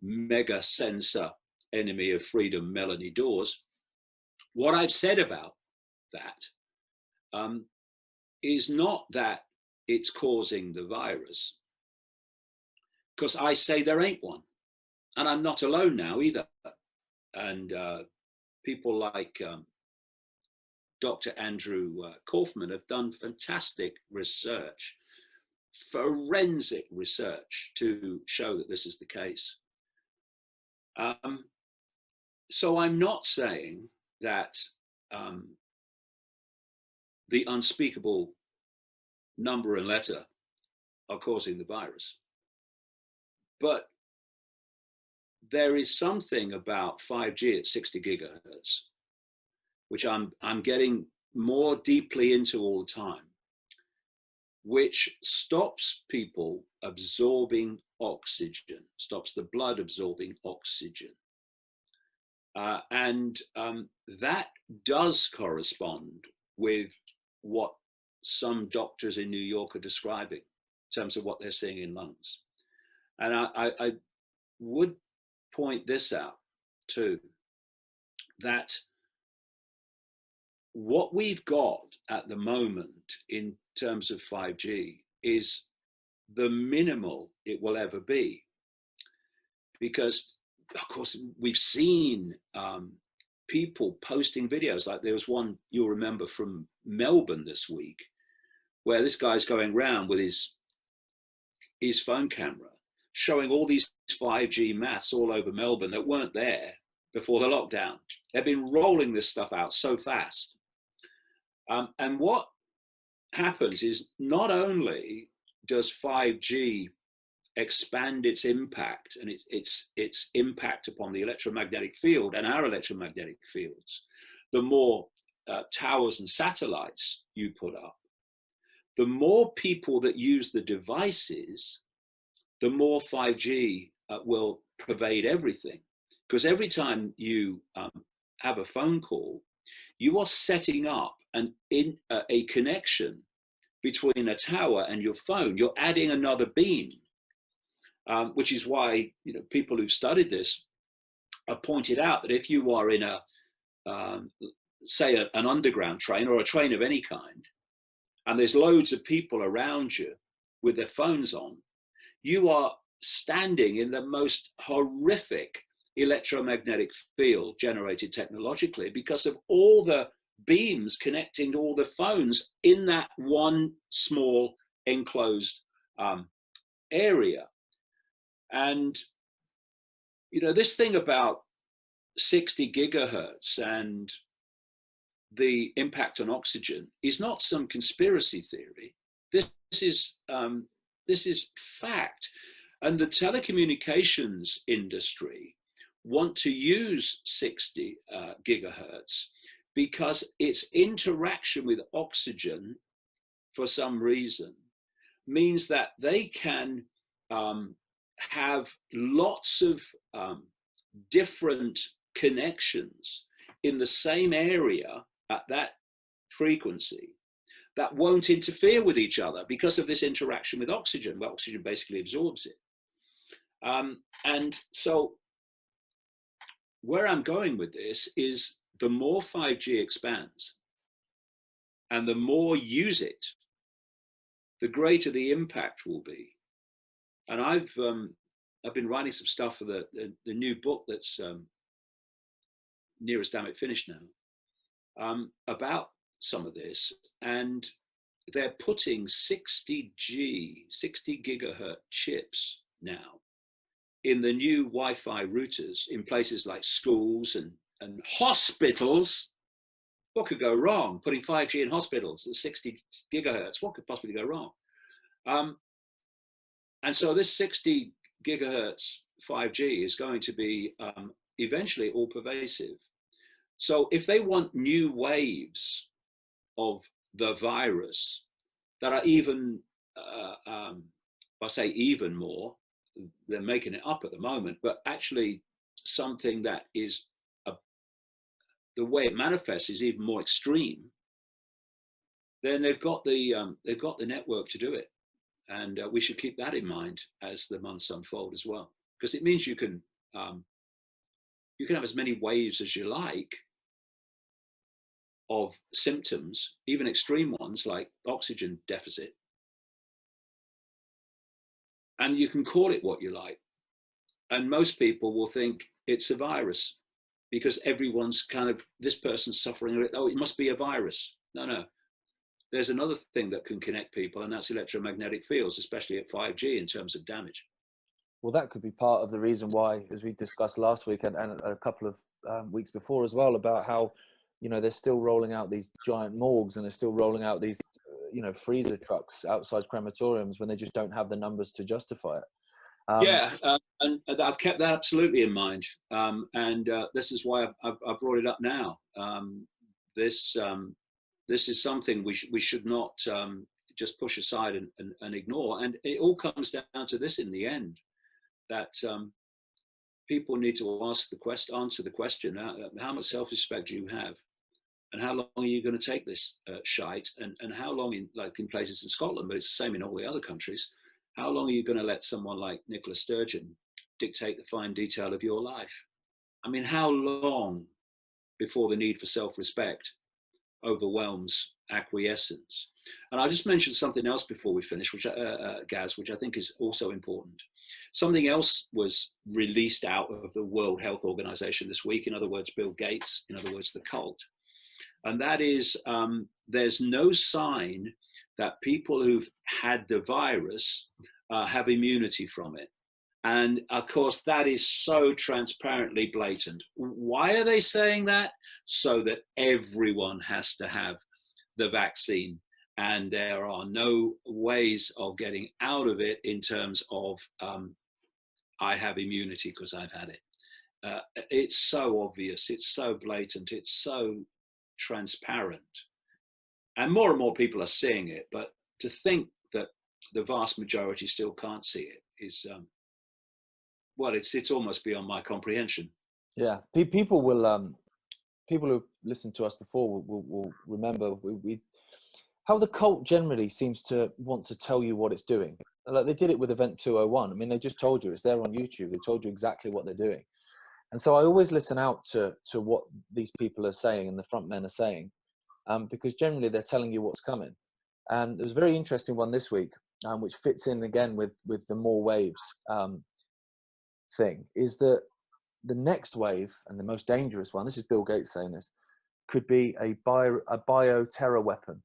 mega censor enemy of freedom, Melanie Dawes. What I've said about that is not that it's causing the virus, because I say there ain't one. And I'm not alone now either. And people like Dr. Andrew Kaufman have done fantastic research, forensic research, to show that this is the case. So I'm not saying that the unspeakable number and letter are causing the virus, but there is something about 5G at 60 gigahertz, which I'm getting more deeply into all the time, which stops people absorbing oxygen, stops the blood absorbing oxygen. And that does correspond with what some doctors in New York are describing in terms of what they're seeing in lungs. And I would point this out too, that what we've got at the moment in terms of 5G is the minimal it will ever be. Because, of course, we've seen people posting videos, like there was one you'll remember from Melbourne this week, where this guy's going around with his phone camera, showing all these 5G masts all over Melbourne that weren't there before the lockdown. They've been rolling this stuff out so fast. And what happens is, not only does 5G expand its impact and its impact upon the electromagnetic field and our electromagnetic fields, the more towers and satellites you put up, the more people that use the devices, the more 5G will pervade everything. Because every time you have a phone call, you are setting up a connection between a tower and your phone. You're adding another beam, which is why, you know, people who've studied this have pointed out that if you are in a, say, an underground train or a train of any kind, and there's loads of people around you with their phones on, you are standing in the most horrific electromagnetic field generated technologically because of all the beams connecting to all the phones in that one small enclosed area. And, you know, this thing about 60 gigahertz and the impact on oxygen is not some conspiracy theory. This is fact. And the telecommunications industry want to use 60 gigahertz because its interaction with oxygen, for some reason, means that they can have lots of different connections in the same area at that frequency that won't interfere with each other because of this interaction with oxygen, where oxygen basically absorbs it. And so where I'm going with this is, the more 5G expands and the more use it, the greater the impact will be. And I've been writing some stuff for the new book that's nearest damn it finished now, about some of this. And they're putting 60 gigahertz chips now in the new Wi-Fi routers in places like schools and hospitals. What could go wrong? Putting 5G in hospitals at 60 gigahertz, what could possibly go wrong? And so this 60 gigahertz 5G is going to be eventually all pervasive. So if they want new waves of the virus that are even, I say even more, they're making it up at the moment, but actually something that is the way it manifests is even more extreme, then they've got the network to do it. And we should keep that in mind as the months unfold as well, because it means you can have as many waves as you like of symptoms, even extreme ones like oxygen deficit, and you can call it what you like. And most people will think it's a virus because everyone's kind of, this person's suffering, oh, it must be a virus. No. There's another thing that can connect people, and that's electromagnetic fields, especially at 5G in terms of damage. Well, that could be part of the reason why, as we discussed last week and a couple of weeks before as well, about how, you know, they're still rolling out these giant morgues and they're still rolling out these, you know, freezer trucks outside crematoriums when they just don't have the numbers to justify it. And I've kept that absolutely in mind. And this is why I've brought it up now. This is something we should not just push aside and ignore. And it all comes down to this in the end, that people need to answer the question, how much self-respect do you have? And how long are you going to take this shite? And how long, in places in Scotland, but it's the same in all the other countries, how long are you going to let someone like Nicola Sturgeon dictate the fine detail of your life? I mean, how long before the need for self-respect overwhelms acquiescence? And I just mentioned something else before we finish, which Gaz, which I think is also important. Something else was released out of the World Health Organization this week. In other words, Bill Gates, in other words, the cult. And that is, there's no sign that people who've had the virus have immunity from it. And of course, that is so transparently blatant. Why are they saying that? So that everyone has to have the vaccine. And there are no ways of getting out of it in terms of, I have immunity because I've had it. It's so obvious, it's so blatant, it's so transparent. And more people are seeing it, but to think that the vast majority still can't see it is, well, it's almost beyond my comprehension. Yeah, people will, people who listened to us before will remember how the cult generally seems to want to tell you what it's doing. Like they did it with Event 201. I mean, they just told you, it's there on YouTube. They told you exactly what they're doing. And so I always listen out to what these people are saying and the front men are saying, because generally they're telling you what's coming. And there's a very interesting one this week, which fits in again with the more waves thing, is that the next wave and the most dangerous one, this is Bill Gates saying this, could be a bioterror weapon,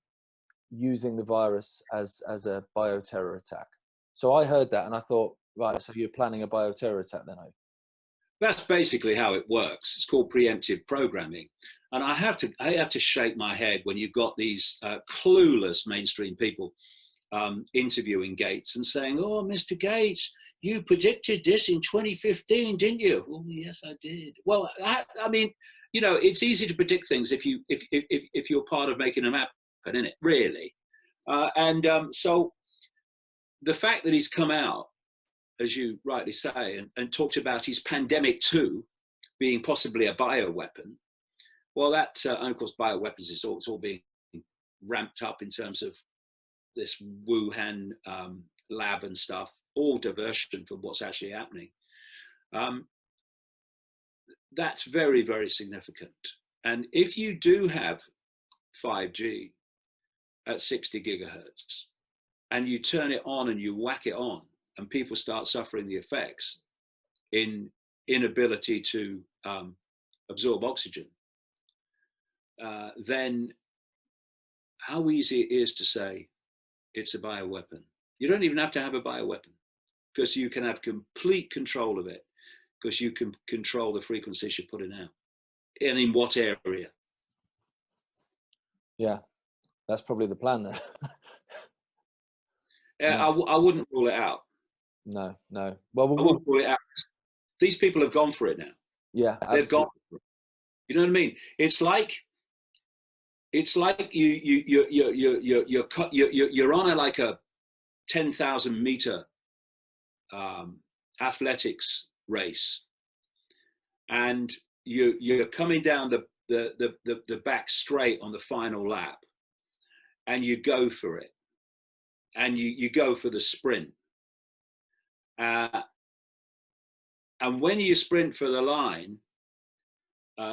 using the virus as a bioterror attack. So I heard that and I thought, right, so you're planning a bioterror attack then, That's basically how it works. It's called preemptive programming. And I have to shake my head when you've got these clueless mainstream people interviewing Gates and saying, oh, Mr. Gates, you predicted this in 2015, didn't you? Oh, yes, I did. Well, I mean, you know, it's easy to predict things if you're part of making them happen, isn't it? Really. So the fact that he's come out, as you rightly say, and talked about his pandemic 2 being possibly a bioweapon. Well, that, and of course, bioweapons is all being ramped up in terms of this Wuhan lab and stuff, all diversion from what's actually happening. That's very, very significant. And if you do have 5G at 60 gigahertz and you turn it on and you whack it on, and people start suffering the effects in inability to absorb oxygen, then how easy it is to say it's a bioweapon. You don't even have to have a bioweapon, because you can have complete control of it, because you can control the frequencies you're putting out and in what area. Yeah, that's probably the plan then. Yeah. I wouldn't rule it out. No. Well, I wouldn't rule it out. These people have gone for it now. Yeah, absolutely. They've gone for it. You know what I mean? It's like you're on like a 10,000 meter athletics race, and you're coming down the back straight on the final lap, and you go for it, and you go for the sprint, and when you sprint for the line,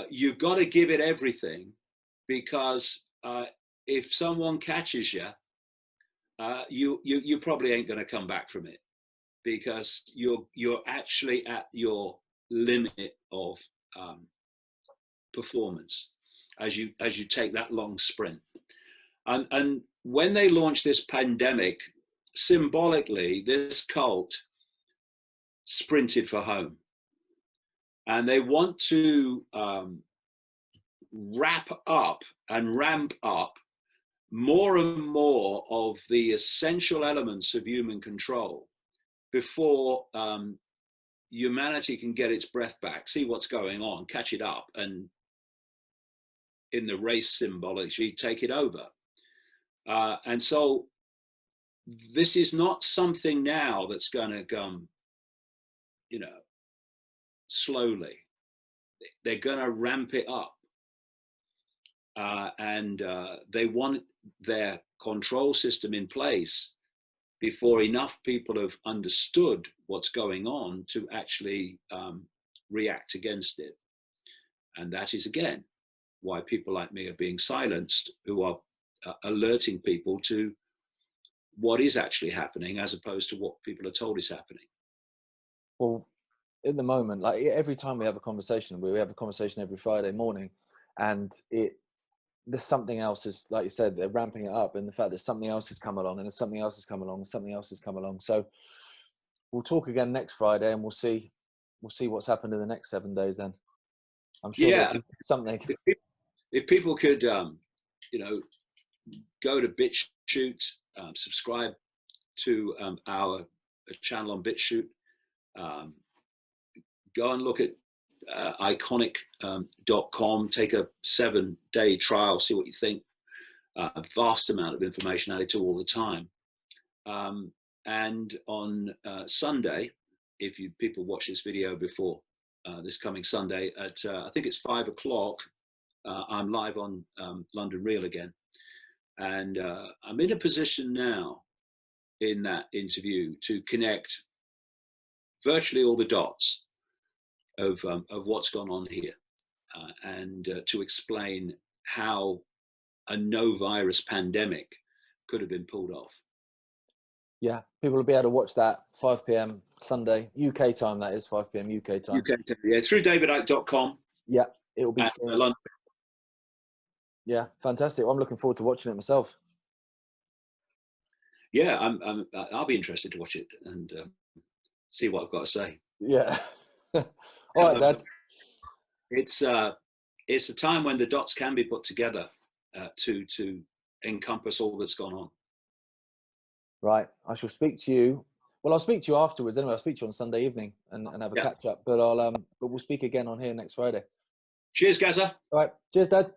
you've got to give it everything, because if someone catches you, you probably ain't going to come back from it, because you're actually at your limit of performance as you take that long sprint. And when they launched this pandemic, symbolically, this cult sprinted for home, and they want to wrap up and ramp up more and more of the essential elements of human control before humanity can get its breath back, see what's going on, catch it up, and in the race symbology, take it over. And so this is not something now that's going to come, slowly. They're going to ramp it up. And they want their control system in place before enough people have understood what's going on to actually react against it. And that is, again, why people like me are being silenced, who are alerting people to what is actually happening, as opposed to what people are told is happening. Well, at the moment, like every time we have a conversation, we have a conversation every Friday morning, and there's something else, is like you said, they're ramping it up, and the fact that something else has come along, and there's something else has come along, and something else has come along. So we'll talk again next Friday, and we'll see what's happened in the next 7 days. Then I'm sure there'll be something. If people could, go to BitChute, subscribe to our channel on BitChute, go and look at iconic.com, take a 7-day trial, see what you think. A vast amount of information added to all the time. And on Sunday, if people watch this video before this coming Sunday at I think it's 5 o'clock, I'm live on London Real again, and I'm in a position now in that interview to connect virtually all the dots of what's gone on here, and to explain how a no virus pandemic could have been pulled off. Yeah, people will be able to watch that 5 p.m. Sunday, UK time, that is 5 p.m. UK time. UK time, yeah, through davidicke.com. Yeah, it will be London. Yeah, fantastic. Well, I'm looking forward to watching it myself. Yeah, I'll be interested to watch it and see what I've got to say. Yeah. All right, Dad. It's a time when the dots can be put together to encompass all that's gone on. Right. I shall speak to you. Well, I'll speak to you afterwards. Anyway, I'll speak to you on Sunday evening and have a catch up. But we'll speak again on here next Friday. Cheers, Gaza. All right. Cheers, Dad.